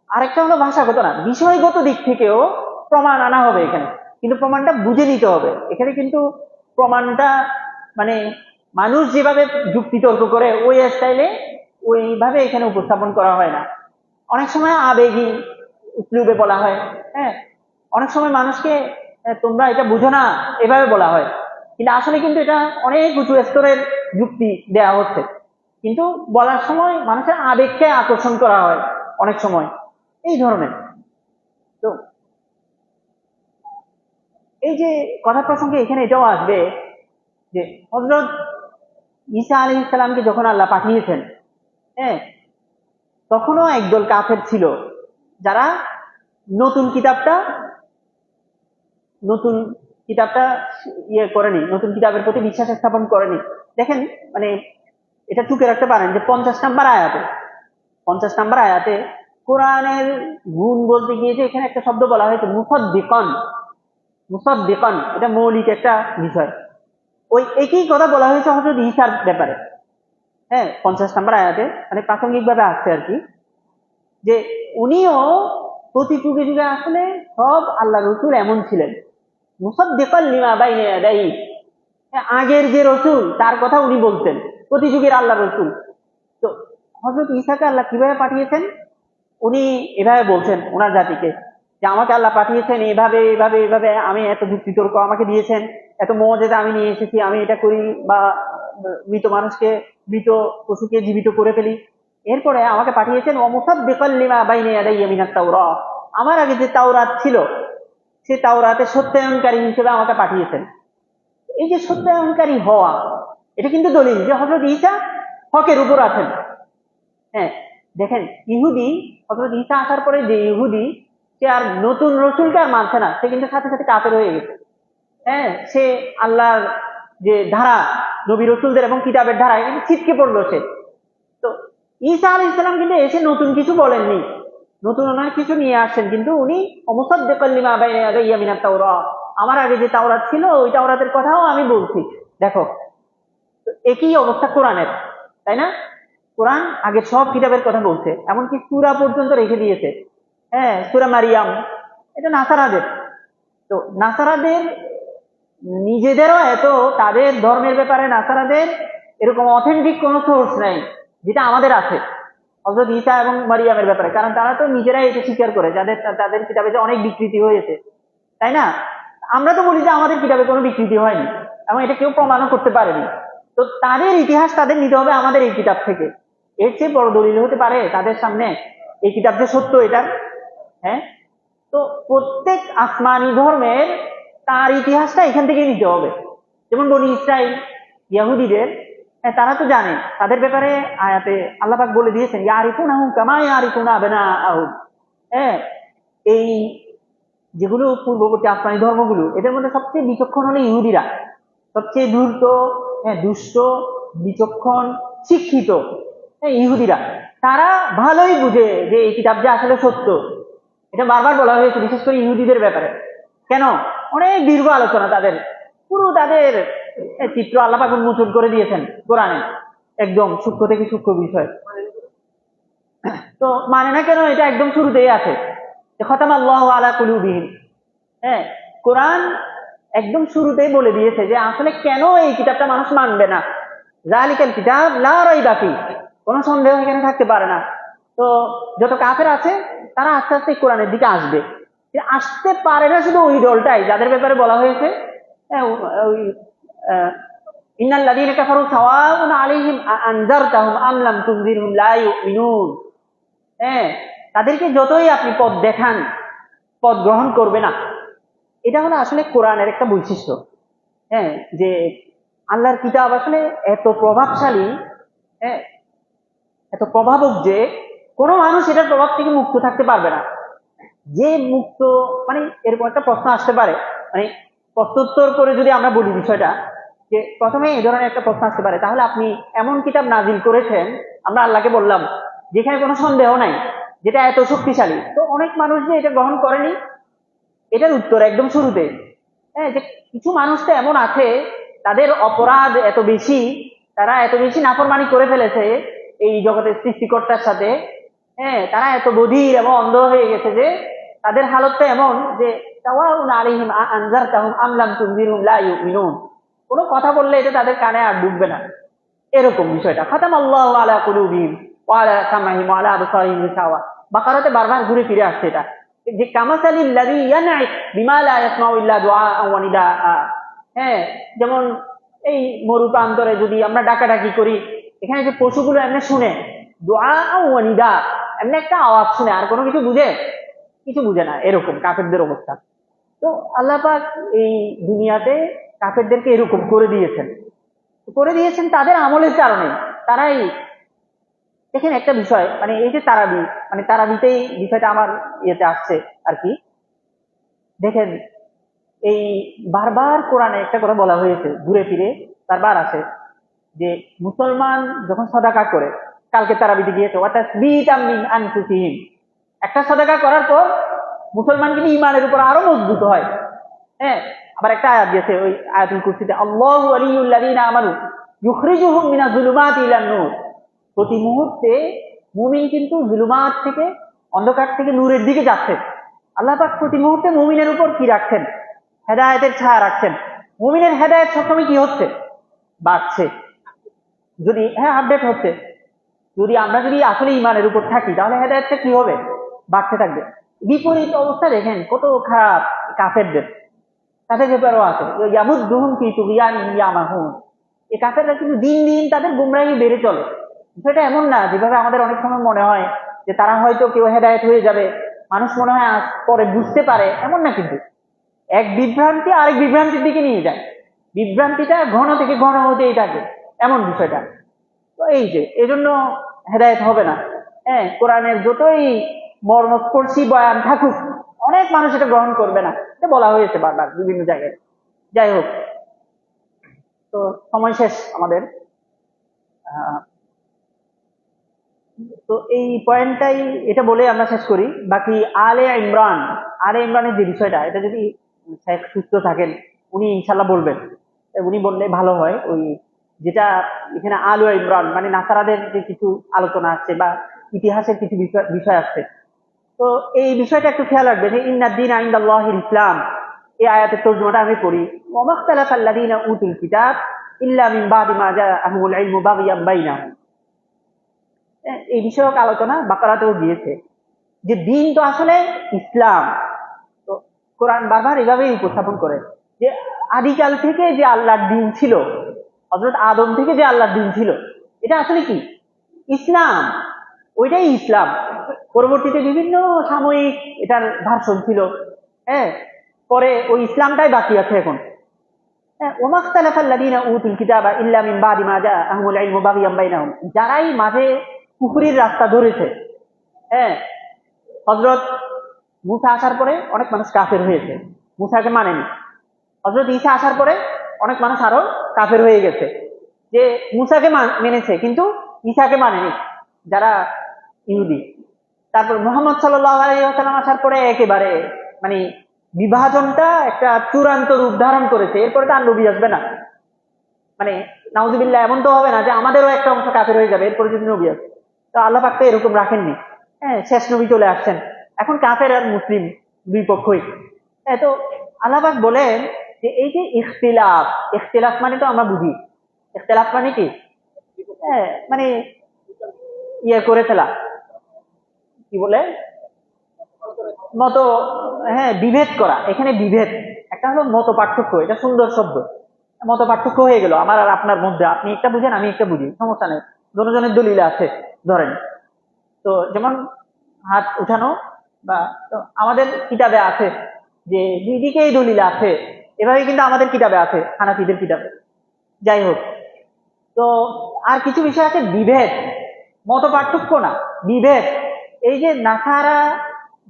আরেকটা হলো ভাষাগত না, বিষয়গত দিক থেকেও প্রমাণ আনা হবে এখানে, কিন্তু প্রমাণটা বুঝে নিতে হবে এখানে। কিন্তু প্রমাণটা মানে মানুষ যেভাবে যুক্তি তর্ক করে ওই স্টাইলে ওইভাবে এখানে উপস্থাপন করা হয় না। অনেক সময় আবেগী উসলুবে বলা হয়, হ্যাঁ অনেক সময় মানুষকে তোমরা এটা বুঝো না এভাবে বলা হয়, কিন্তু আসলে কিন্তু এটা অনেক উঁচু স্তরের যুক্তি দেওয়া হচ্ছে, কিন্তু বলার সময় মানুষের আবেগকে আকর্ষণ করা হয় অনেক সময়, এই ধরনের। তো এই যে কথা প্রসঙ্গে এখানে এটাও আসবে যে হযরত ঈসা আলাইহিস সালামকে যখন আল্লাহ পাঠিয়েছেন, হ্যাঁ তখনও একদল কাফের ছিল যারা নতুন কিতাবটা নতুন কিতাবটা ইয়ে করেনি, নতুন কিতাবের প্রতি বিশ্বাস স্থাপন করেনি। দেখেন মানে এটা টুকে রাখতে পারেন যে 50 নম্বর আয়াতে কোরআনের গুণ বলতে গিয়ে যে এখানে একটা শব্দ বলা হয়েছে মুসাদ্দিকান। মুসাদ্দিকান এটা মৌলিক একটা বিষয়। ওই একই কথা বলা হয়েছে হযরত ঈসার ব্যাপারে, হ্যাঁ 50 নম্বর আয়াতে, মানে প্রাসঙ্গিক ভাবে আসছে আর কি, যে উনিও প্রতি যুগে যুগে আসলে সব আল্লাহ রসুল এমন ছিলেন, মুসাদ্দিকাল লিমা বাইনা ইয়াদাইহি, আগের যে রসুল তার কথা উনি বলতেন, প্রতি যুগের আল্লাহ রসুল। তো হযরত ঈসাকে আল্লাহ কিভাবে পাঠিয়েছেন, উনি এভাবে বলছেন ওনার জাতিকে যে আমাকে আল্লাহ পাঠিয়েছেন এভাবে এভাবে এভাবে, আমি এত যুক্তি তর্ক আমাকে দিয়েছেন, এত মুজিজা আমি নিয়ে এসেছি, আমি এটা করি বা মৃত মানুষকে, মৃত পশুকে জীবিত করে ফেলি। এরপরে আমাকে পাঠিয়েছেন ওয়া মুসাদ্দিকাল লিমা বাইনা ইয়াদাইহি মিনাত তাওরাত, আমার আগে যে তাওরাত ছিল সে তাওরাতের সত্যায়নকারী হিসেবে আমাকে পাঠিয়েছেন। এই যে সত্যায়নকারী হওয়া, এটা কিন্তু দলিল যে হযরত ঈসা হকের উপর আছেন। হ্যাঁ দেখেন ইহুদি, হযরত ঈসা আসার পরে যে ইহুদি, সে আর নতুন রসুলকে আর মানছে না, সে কিন্তু সাথে সাথে কাফের হয়ে গেছে। হ্যাঁ সে আল্লাহর যে ধারা, নবী রসুলদের এবং কিতাবের ধারা, কিন্তু ছিটকে পড়লো সে। তো ঈসা আলাইহিস সালাম কিন্তু এসে নতুন কিছু বলেননি, নতুন অনেক কিছু নিয়ে আসছেন, কিন্তু উনি মুসাদ্দিকাল লিমা বাইনা ইয়াদাইহি মিনাত তাওরাত, আমার আগে যে তাওরাত ছিল ওই তাওরাতের কথাও আমি বলছি। দেখো একই অবস্থা কোরআনের, তাই না? কোরআন আগের সব কিতাবের কথা বলছে, এমনকি সূরা পর্যন্ত রেখে দিয়েছে। হ্যাঁ সূরা মারিয়াম এটা নাসারাদের। তো নাসারাদের নিজেদেরও এত, তাদের ধর্মের ব্যাপারে নাসারাদের এরকম অথেন্টিক কোনো সোর্স নাই যেটা আমাদের আছে হযরত ঈসা এবং মারিয়ামের ব্যাপারে, কারণ তারা তো নিজেরাই এটা স্বীকার করে যাদের তাদের কিতাবে যে অনেক বিকৃতি হয়েছে, তাই না? আমরা তো বলি যে আমাদের কিতাবে কোনো বিকৃতি হয়নি এবং এটা কেউ প্রমাণও করতে পারেনি। তো তাদের ইতিহাস তাদের নিতে হবে আমাদের এই কিতাব থেকে, এর চেয়ে বড় দলিল হতে পারে তাদের সামনে এই কিতাব যে সত্য এটা? হ্যাঁ, তো প্রত্যেক আসমানি ধর্মের তার ইতিহাসটা এখান থেকে নিতে হবে। যেমন বনি ইসরাইল ইহুদিদের, তারা তো জানে, তাদের ব্যাপারে আয়াতে আল্লাহ পাক বলে দিয়েছেন ইয়ারিফুনাহু কামা ইয়ারিফুনা আবনাআহুম। হ্যাঁ এই যেগুলো পূর্ববর্তী আসমানি ধর্মগুলো, এদের মধ্যে সবচেয়ে বিচক্ষণ হলো ইহুদিরা, সবচেয়ে ধূর্ত, হ্যাঁ দুষ্ট, বিচক্ষণ, শিক্ষিত, হ্যাঁ ইহুদিরা। তারা ভালোই বুঝে যে এই কিতাব যে আসলে সত্য, এটা বারবার বলা হয়েছে বিশেষ করে ইহুদিদের ব্যাপারে। কেন? অনেক দীর্ঘ আলোচনা তাদের, পুরো তাদের চিত্র আল্লাহ পাক উন্মোচন করে দিয়েছেন কোরআনে, একদম সূক্ষ্ম থেকে সূক্ষ্ম বিষয়। তো মানে না কেন, এটা একদম শুরুতেই আছে যে খতামাল্লাহু আলা কুলুবিহিম। হ্যাঁ কোরআন একদম শুরুতেই বলে দিয়েছে যে আসলে কেন এই কিতাবটা মানুষ মানবে না, যালিকাল কিতাব লা রাইবা ফি, কোনো সন্দেহ এখানে থাকতে পারে না। তো যত কাফের আছে তারা আস্তে আস্তে কোরআনের দিকে আসবে। আসতে পারে না শুধু ওই দলটাই যাদের ব্যাপারে বলা হয়েছে ওই ইন্নাল্লাযীনা কাফারু সাওয়াউন আলাইহিম আনজারতাহুম আম লাম তুনজিরহুম লা ইউমিনুন। হ্যাঁ, তাদেরকে যতই আপনি পথ দেখান পথ গ্রহণ করবে না। এটা হলো আসলে কোরআনের একটা বৈশিষ্ট্য। হ্যাঁ, যে আল্লাহর কিতাব আসলে এত প্রভাবশালী, হ্যাঁ, এত প্রভাবক যে কোনো মানুষ এটার প্রভাব থেকে মুক্ত থাকতে পারবে না। যে মুক্ত, মানে এরকম একটা প্রশ্ন আসতে পারে, মানে প্রশ্নোত্তর করে যদি আমরা বলি বিষয়টা, যে প্রথমে এই ধরনের একটা প্রশ্ন আসতে পারে, তাহলে আপনি এমন কিতাব নাজিল করেছেন, আমরা আল্লাহকে বললাম, যেখানে কোনো সন্দেহ নাই, যেটা এত শক্তিশালী, তো অনেক মানুষ যে এটা গ্রহণ করেনি। এটার উত্তর একদম শুরুতে, হ্যাঁ, যে কিছু মানুষ তো এমন আছে, তাদের অপরাধ এত বেশি, তারা এত বেশি নাফরমানি করে ফেলেছে এই জগতের সৃষ্টিকর্তার সাথে। হ্যাঁ, তারা এত বধির এবং অন্ধ হয়ে গেছে যে তাদের হালতটা এমন যে সাওয়াউন আলাইহিম আনজারতাহুম আম লাম তুনজিরহুম লা ইউমিনুন, কোনো কথা বললে এটা তাদের কানে আর ঢুকবে না, এরকম বিষয়টা। খাতামাল্লাহু আলা কুলুবিহিম ওয়া আলা সামঈহিম ওয়া আলা আবসারিহিম গিশাওয়া। বাকারাতে বারবার ঘুরে ফিরে আসছে এটা, যে কামাসালিল লাযী ইয়ানঈ বিমা লা ইয়াসমাউ ইল্লা দুআআন ওয়া নিদাআ। হ্যাঁ, যেমন এই মরু প্রান্তরে যদি আমরা ডাকাডাকি করি, এখানে যে পশুগুলো এমনি শুনে দুআআ ওয়া নিদা, এমনি একটা আওয়াজ শুনে, আর কোনো কিছু বুঝে? কিছু বুঝে না, এরকম কাফেরদের অবস্থা। তো আল্লাহ পাক এই দুনিয়াতে কাফেরদেরকে এরকম করে দিয়েছেন তাদের আমলের কারণে। তারাই দেখেন একটা বিষয়, মানে এই যে তারাবি, মানে তারাবিতেই বিষয়টা আমার ইয়েতে আসছে আর কি। দেখেন, এই বারবার কোরআনে একটা কথা বলা হয়েছে, ঘুরে ফিরে বারবার আসে, যে মুসলমান যখন সদাকা করে, কালকে তারাবিতে গিয়েছে ওয়াতাসবিতাম মিন আনফুসিহিম, একটা সদাকা করার পর মুসলমান কিন্তু ইমানের উপর আরো মজবুত হয়। হ্যাঁ, আবার একটা আয়াত দিয়েছে ওই আয়াতুল কুরসিতে, আল্লাহু ওয়ালিয়ুল্লাযীনা আমানু ইউখরিজুহুম মিনাজ যুলুমাতি ইলান নূর। প্রতি মুহূর্তে মুমিন কিন্তু জুলুমাত থেকে, অন্ধকার থেকে নূরের দিকে যাচ্ছে। আল্লাহ পাক প্রতি মুহূর্তে মুমিনের উপর কি রাখছেন? হেদায়েতের ছায়া রাখছেন। মুমিনের হেদায়েত সবসময় কি হচ্ছে? বাড়ছে। যদি, হ্যাঁ, আপডেট হচ্ছে। যদি আসলে ইমানের উপর থাকি, তাহলে হেদায়েতটা কি হবে? বাড়তে থাকবে। বিপরীত অবস্থা দেখেন কত খারাপ কাফেরদের, তাদের ব্যাপারেও আছে ইয়ামুদ্দুহুম ফি তুগয়ানিহিম ইয়ামাহুন। এই কাফেররা কিন্তু দিন দিন তাদের গুমরাহি বেড়ে চলে। সেটা এমন না যেভাবে আমাদের অনেক সময় মনে হয় যে তারা হয়তো কেউ হেদায়েত হয়ে যাবে, মানুষ মনে হয় পরে বুঝতে পারে, এমন না কিন্তু। এক বিভ্রান্তি আরেক বিভ্রান্তির দিকে নিয়ে যায়, বিভ্রান্তিটা ঘন থেকে ঘন হতেই থাকে, এমন বিষয়টা। তো এই যে এজন্য হেদায়েত হবে না। হ্যাঁ, কোরআনের যতই মর্মস্পর্শী বয়ান থাকুক, অনেক মানুষ এটা গ্রহণ করবে না, এটা বলা হয়েছে বারবার বিভিন্ন জায়গায়। যাই হোক, তো সময় শেষ আমাদের। আহ, তো এই পয়েন্টটাই, এটা বলে আমরা শেষ করি। বাকি আলে ইমরানের যে বিষয়টা, এটা যদি শেখ সুস্থ থাকেন, উনি ইনশাল্লাহ বলবেন। উনি বললে ভালো হয়। ওই যেটা এখানে আলে ইমরান মানে নাসারাদের যে কিছু আলোচনা আসছে বা ইতিহাসের কিছু বিষয় বিষয় আসছে, তো এই বিষয়টা একটু খেয়াল রাখবেন যে ইন্নাদ-দীন ইনদাল্লাহিল ইসলাম। এই আয়াতের তর্জমাটা আমি পড়ি, ওয়া মাখতালাফাল্লাযীনা উতুল কিতাব ইল্লা মিন বাদি মা জাআহুমুল ইলমু বাগিয়াম বাইনাহুম। এই বিষয়ক আলোচনা বাকারাতেও দিয়েছে, যে দিন তো আসলে ইসলাম। তো কোরআন বারবার এভাবেই উপস্থাপন করে যে আদিকাল থেকে যে আল্লাহর দিন ছিল, হযরত আদম থেকে যে আল্লাহর দিন ছিল, এটা আসলে কি? ইসলাম। ওইটাই ইসলাম। পরবর্তীতে বিভিন্ন সাময়িক এটার ভার্সন ছিল। হ্যাঁ, পরে ওই ইসলামটাই বাকি আছে এখন। হ্যাঁ, ওয়া মাখতালাফাল্লাযীনা উতুল কিতাবা ইল্লা মিন বাদি মা জাআহুমুল ইলমু বাগিয়াম বাইনাহুম। যারাই মাঝে কুফরির রাস্তা ধরেছে, হ্যাঁ, হযরত মুসা আসার পরে অনেক মানুষ কাফের হয়েছে, মুসাকে মানেনি। হযরত ঈসা আসার পরে অনেক মানুষ আরো কাফের হয়ে গেছে, যে মুসাকে মেনেছে কিন্তু ঈসাকে মানেনি, যারা ইহুদি। তারপর মুহাম্মদ সাল্লাল্লাহু আলাইহি ওয়াসাল্লাম আসার পরে একেবারে মানে বিভাজনটা একটা চূড়ান্ত রূপ ধারণ করেছে। এরপরে তো আর নবী আসবে না, মানে নাউজুবিল্লাহ, এমন তো হবে না যে আমাদেরও একটা অংশ কাফের হয়ে যাবে এরপরে যদি নবী আসে। তো আল্লাহ পাক তো এরকম রাখেননি। হ্যাঁ, শেষ নবী চলে আসছেন, এখন কাফের আর মুসলিম দুই পক্ষই। হ্যাঁ, তো আল্লাহ পাক বলেন যে এই যে ইখতিলাফ, ইখতিলাফ মানে তো আমরা বুঝি, ইখতিলাফ মানে কি? হ্যাঁ, মানে ইয়ে করে ফেলা, কি বলে, মত, হ্যাঁ, বিভেদ করা। এখানে বিভেদ, একটা হলো মত পার্থক্য, এটা সুন্দর শব্দ। মত পার্থক্য হয়ে গেল আমার আর আপনার মধ্যে, আপনি একটা বুঝেন আমি একটা বুঝি, সমস্যা নেই, জনজনের দলিল আছে ধরেন। তো যেমন হাত উঠানো, বা তো আমাদের কিতাবে আছে যে দুই দিকেই দলিল আছে, এভাবে কিন্তু আমাদের কিতাবে আছে, হানাফিদের কিতাবে। যাই হোক, তো আর কিছু বিষয় আছে বিভেদ, মত পার্থক্য না, বিভেদ। এই যে নাসারা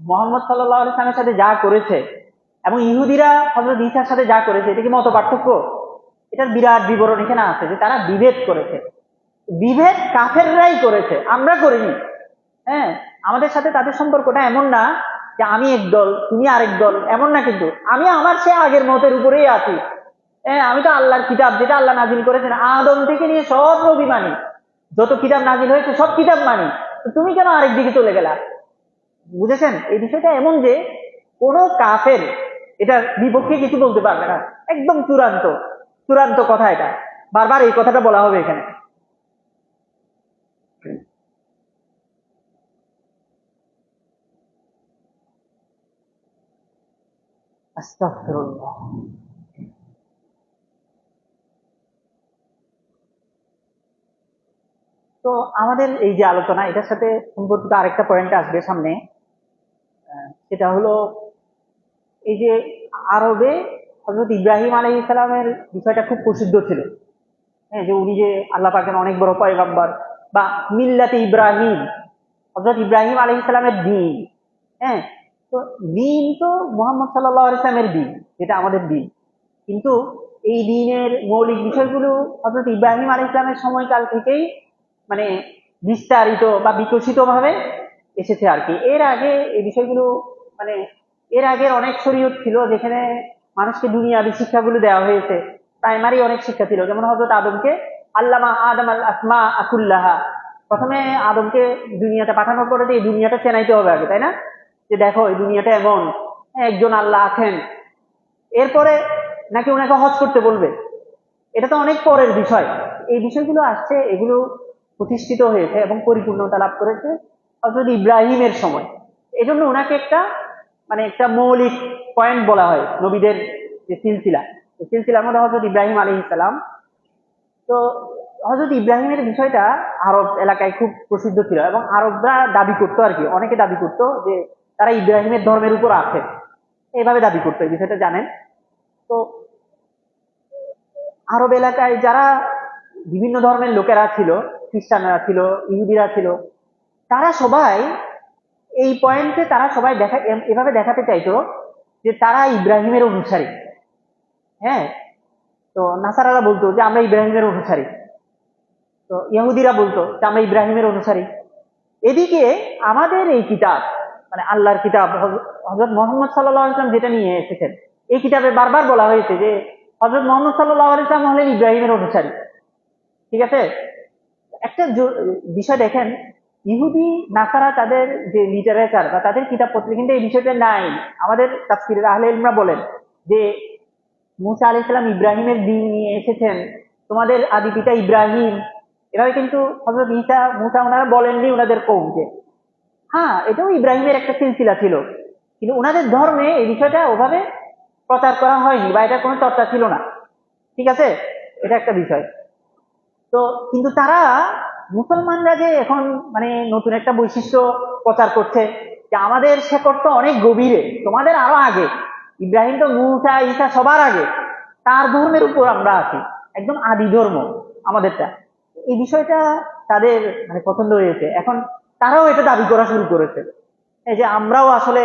মোহাম্মদ সাল্লাল্লাহু আলাইহি ওয়াসাল্লামের সাথে যা করেছে, এবং ইহুদিরা হযরত ঈসার সাথে যা করেছে, এটা কি মত পার্থক্য? এটার বিরাট বিবরণ এখানে আছে যে তারা বিভেদ করেছে। বিভেদ কাফেররাই করেছে, আমরা করিনি। হ্যাঁ, আমাদের সাথে তাদের সম্পর্কটা এমন না যে আমি এক দল তুমি আরেক দল, এমন না, কিন্তু আমি আমার সে আগের মতের উপরেই আছি। হ্যাঁ, আমি তো আল্লাহর কিতাব যেটা আল্লাহ নাজিল করেছেন আদম থেকে নিয়ে সব নবী মানি, যত কিতাব নাজিল হয়েছে সব কিতাব মানি। তো তুমি কেন আরেক দিকে চলে গেলা? বুঝেছেন? এই বিষয়টা এমন যে কোন কাফের এটার বিপক্ষে কিছু বলতে পারবে না, একদম চূড়ান্ত চূড়ান্ত কথা এটা, বারবার এই কথাটা বলা হবে এখানে। আস্তাগফিরুল্লাহ। তো আমাদের এই যে আলোচনা, এটার সাথে সম্পর্কিত আরেকটা পয়েন্ট আসবে সামনে। সেটা হলো এই যে আরবে হযরত ইব্রাহিম আলাইহিস সালামের বিষয়টা খুব প্রসিদ্ধ ছিল। হ্যাঁ, যে উনি যে আল্লাহ পাকের অনেক বড় পয়গম্বর, বা মিল্লাতে ইব্রাহিম, হযরত ইব্রাহিম আলাইহিস সালামের দিন। হ্যাঁ, তো দিন তো মুহাম্মদ সাল্লাল্লাহু আলাইহি সাল্লামের দিন, যেটা আমাদের দিন। কিন্তু এই দিনের মৌলিক বিষয়গুলো হযরত ইব্রাহিম আলাইহিস সালামের সময়কাল থেকেই মানে বিস্তারিত বা বিকশিত ভাবে এসেছে আর কি। এর আগে এই বিষয়গুলো মানে এর আগের অনেক শরীয়ত ছিল যেখানে মানুষকে দুনিয়াবি শিক্ষাগুলো দেওয়া হয়েছে। প্রাইমারি অনেক শিক্ষা ছিল, যেমন হযরত আদমকে আল্লামা আদম আল আসমা আকুল্লাহা, প্রথমে আদমকে দুনিয়াতে পাঠানোর পরে তো এই দুনিয়াটা চেনাইতে হবে আগে, তাই না? যে দেখো এই দুনিয়াটা এমন, একজন আল্লাহ আছেন। এরপরে নাকি ওনাকে হজ করতে বলবে, এটা তো অনেক পরের বিষয়। এই বিষয়গুলো আসছে, এগুলো প্রতিষ্ঠিত হয়েছে এবং পরিপূর্ণতা লাভ করেছে হযরত ইব্রাহিমের সময়। এই জন্য ওনাকে একটা একটা মৌলিক পয়েন্ট বলা হয় নবীদের যে সিলসিলা, এই সিলসিলার মধ্যে হযরত ইব্রাহিম আলাইহিস সালাম। তো হযরত ইব্রাহিমের বিষয়টা আরব এলাকায় খুব প্রসিদ্ধ ছিল, এবং আরবরা দাবি করতো আর কি, অনেকে দাবি করতো যে তারা ইব্রাহিমের ধর্মের উপর আছে, এইভাবে দাবি করতো, এই বিষয়টা জানেন। তো আরব এলাকায় যারা বিভিন্ন ধর্মের লোকেরা ছিল, খ্রিস্টানরা ছিল, ইহুদিরা ছিল, তারা সবাই এই পয়েন্টে তারা সবাই এভাবে দেখাতে চাইতো যে তারা ইব্রাহিমের অনুসারী। হ্যাঁ, তো নাসারারা বলতো যে আমরা ইব্রাহিমের অনুসারী, তো ইহুদিরা বলতো যে আমরা ইব্রাহিমের অনুসারী। এদিকে আমাদের এই কিতাব, আল্লাহর কিতাব হযরত মুহাম্মদ সাল্লাল্লাহু আলাইহি ওয়াসাল্লাম যেটা নিয়ে এসেছেন, এই কিতাবে বারবার বলা হয়েছে যে হযরত মুহাম্মদ সাল্লাল্লাহু আলাইহি ওয়াসাল্লাম হলেন ইব্রাহিমের অনুসারী। ঠিক আছে? একটা বিষয় দেখেন, ইহুদি নাসারা তাদের যে লিটারেচার বা তাদের কিতাব পত্রে কিন্তু এই বিষয়টা নাই। আমাদের তাফসীরের আহলে ইলমরা বলেন যে মুসা আলাইহিস সালাম ইব্রাহিমের দিন নিয়ে এসেছেন, তোমাদের আদি পিতা ইব্রাহিম। এভাবে কিন্তু হযরত ঈসা মুসা ওনারা বলেননি ওনাদের কওমকে। হ্যাঁ, এটাও ইব্রাহিমের একটা সিলসিলা ছিল, কিন্তু ওনাদের ধর্মে এই বিষয়টা ওভাবে প্রচার করা হয়নি, বা এটা কোনো চর্চা ছিল না। ঠিক আছে, এটা একটা বিষয়। তো কিন্তু তারা মুসলমানরা যে এখন নতুন একটা বৈশিষ্ট্য প্রচার করছে যে আমাদের শেকড় তো অনেক গভীরে, তোমাদের আরো আগে, ইব্রাহিম তো মুসা ঈসা সবার আগে, তার ধর্মের উপর আমরা আছি, একদম আদি ধর্ম আমাদেরটা। এই বিষয়টা তাদের পছন্দ হয়েছে, এখন তারাও এটা দাবি করা শুরু করেছে, এই যে আমরাও আসলে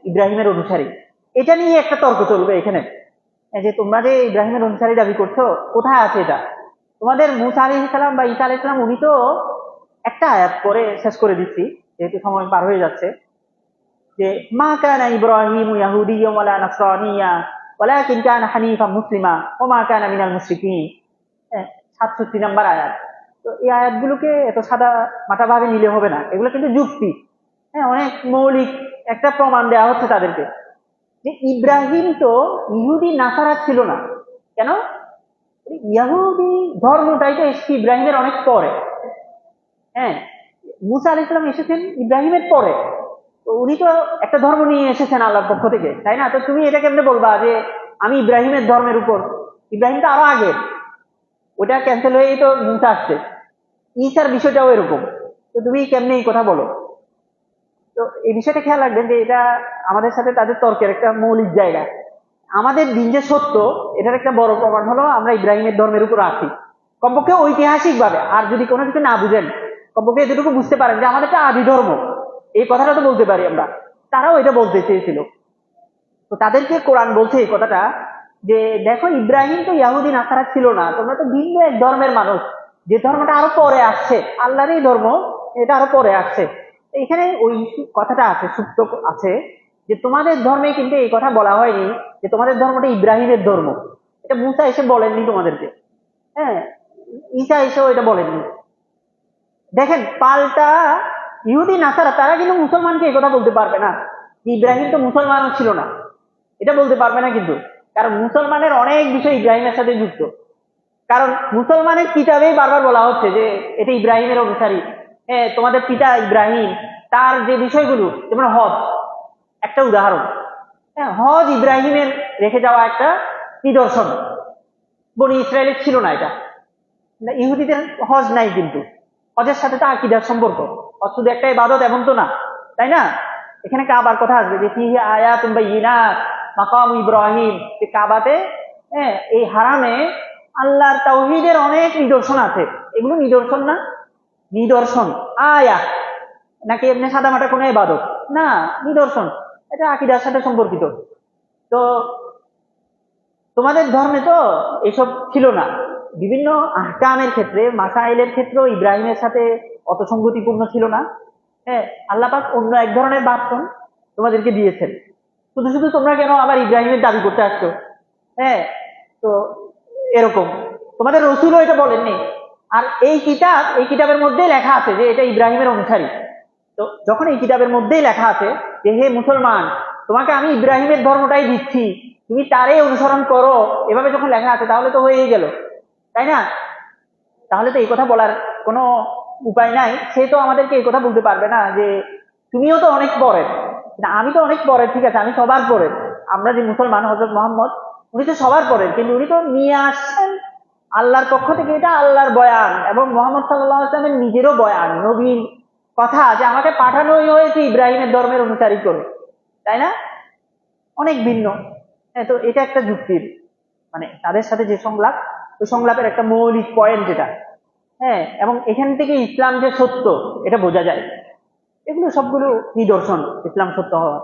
ইব্রাহিমের অনুসারী। এটা নিয়ে একটা তর্ক চলবে এখানে, এই যে তোমরা যে ইব্রাহিমের অনুসারী দাবি করছো, কোথায় আছে এটা? তোমাদের মুসা আলাইহিস সালাম বা ঈসা আলাইহিস সালাম, উনি তো একটা আয়াত পরে শেষ করে দিচ্ছি যেহেতু সময় পার হয়ে যাচ্ছে, যে মা কানা ইব্রাহিম ইয়াহুদিয়্যান ওয়ালা নাসরানিয়্যা ওয়ালাকিন কানা হানিফাম মুসলিমা ওয়া মা কানা মিনাল মুশরিকিন। 67 নাম্বার আয়াত। তো এই আয়াতগুলোকে এত সাদা মাথা ভাবে নিলে হবে না, এগুলো কিন্তু যুক্তি। হ্যাঁ, অনেক মৌলিক একটা প্রমাণ দেওয়া হচ্ছে তাদেরকে যে ইব্রাহিম তো ইহুদি নাসারা ছিল না। কেন? ইহুদি ধর্মটাই তো এসেছে ইব্রাহিমের অনেক পরে। হ্যাঁ, মুসা আলাইহিস সালাম এসেছেন ইব্রাহিমের পরে। তো উনি তো একটা ধর্ম নিয়ে এসেছেন আল্লাহর পক্ষ থেকে, তাই না? তো তুমি এটা কেমনে বলবা যে আমি ইব্রাহিমের ধর্মের উপর? ইব্রাহিম তো আরো আগের, ওটা ক্যান্সেল হয়েই তো মুসা আসছে। ঈসার বিষয়টাও এরকম। তো তুমি কেমনে এই কথা বলো? তো এই বিষয়টা খেয়াল রাখবেন যে এটা আমাদের সাথে তাদের তর্কের একটা মৌলিক জায়গা। আমাদের দিন যে সত্য, এটার একটা বড় প্রমাণ হলো আমরা ইব্রাহিমের ধর্মের উপর আছি, কমপক্ষে ঐতিহাসিক ভাবে। আর যদি কোনো কিছু না বুঝেন, কমপক্ষে এতটুকু বুঝতে পারেন যে আমাদের একটা আদি ধর্ম, এই কথাটা তো বলতে পারি আমরা। তারাও এটা বলতে চেয়েছিল। তো তাদেরকে কোরআন বলছে এই কথাটা, যে দেখো ইব্রাহিম তো ইহুদি নাসারা ছিল না, তোমরা তো ভিন্ন এক ধর্মের মানুষ, যে ধর্মটা আরো পরে আসছে, আল্লাহরই ধর্ম, এটা আরো পরে আসছে। এখানে ওই কথাটা আছে, সুপ্ত আছে, যে তোমাদের ধর্মে কিন্তু এই কথা বলা হয়নি যে তোমাদের ধর্মটা ইব্রাহিমের ধর্ম। এটা মুসা এসে বলেননি তোমাদেরকে। হ্যাঁ, ঈসা এসেও এটা বলেননি। দেখেন পাল্টা ইহুদি নাসারা তারা কিন্তু মুসলমানকে এই কথা বলতে পারবে না যে ইব্রাহিম তো মুসলমানও ছিল না, এটা বলতে পারবে না কিন্তু। কারণ মুসলমানের অনেক বিষয় ইব্রাহিমের সাথে যুক্ত। কারণ মুসলমানের কিতাবেই বারবার বলা হচ্ছে যে এটা ইব্রাহিমের অনুসারী। হ্যাঁ, তোমাদের পিতা ইব্রাহিম, তার যে বিষয়গুলো, যেমন হজ একটা উদাহরণ। হ্যাঁ, হজ ইব্রাহিমের রেখে যাওয়া একটা নিদর্শন, বনি ইসরায়েলের ছিল না এটা। ইহুদিদের হজ নাই, কিন্তু হজের সাথে তো আকীদার সম্পর্ক। হজ শুধু একটা ইবাদত এমন তো না, তাই না? এখানে কাবার কথা আসবে যে ফিহি আয়াতুন বাইয়িনাত মাকাম ইব্রাহিম, যে কাবাতে, হ্যাঁ, এই হারামে আল্লাহর তাওহীদের অনেক নিদর্শন আছে। এগুলো নিদর্শন না? নিদর্শন, আয়া নাকি এমনি সাদামাটা কোনো ইবাদত না, নিদর্শন। এটা আকীদার সাথে সম্পর্কিত। তো তোমাদের ধর্মে তো এসব ছিল না। বিভিন্ন আহকামের ক্ষেত্রে, মাসাইলের ক্ষেত্রে ইব্রাহিমের সাথে অত সঙ্গতিপূর্ণ ছিল না। হ্যাঁ, আল্লাহ পাক অন্য এক ধরনের বার্তন তোমাদেরকে দিয়েছেন। শুধু শুধু তোমরা কেন আবার ইব্রাহিমের দাবি করতে আসছো? হ্যাঁ, তো এরকম তোমাদের রসুলও এটা বলেননি। আর এই কিতাবের মধ্যেই লেখা আছে যে এটা ইব্রাহিমের অনুসারী। তো যখন এই কিতাবের মধ্যেই লেখা আছে যে হে মুসলমান, তোমাকে আমি ইব্রাহিমের ধর্মটাই দিচ্ছি, তুমি তারই অনুসরণ করো, এভাবে যখন লেখা আছে, তাহলে তো হয়েই গেল, তাই না? তাহলে তো এই কথা বলার কোনো উপায় নাই। সে তো আমাদেরকে এই কথা বলতে পারবে না যে তুমিও তো অনেক পরের। না, আমি তো অনেক পরের, ঠিক আছে, আমি সবার পরের। আমরা যে মুসলমান, হযরত মুহাম্মদ, উনি তো সবার পরের, কিন্তু উনি তো নিয়ে আসছেন আল্লাহর পক্ষ থেকে, এটা আল্লাহর বয়ান, এবং মুহাম্মদ সাল্লাল্লাহু আলাইহি ওয়াসাল্লামের নিজেরও বয়ান, নবীর কথা, যে আমাকে পাঠানোই হয়েছে ইব্রাহিমের ধর্মের অনুসারী করে, তাই না? অনেক ভিন্ন। হ্যাঁ, তো এটা একটা যুক্তির, মানে তাদের সাথে যে সংলাপ, ওই সংলাপের একটা মৌলিক পয়েন্ট এটা। হ্যাঁ, এবং এখান থেকে ইসলাম যে সত্য, এটা বোঝা যায়। এগুলো সবগুলো নিদর্শন ইসলাম সত্য হওয়ার।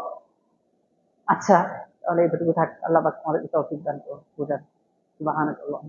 আচ্ছা, তাহলে এতটুকু থাক। আল্লাহ পাক আমাদের তৌফিক দান করুন বোঝার। সুবহানাল্লাহ।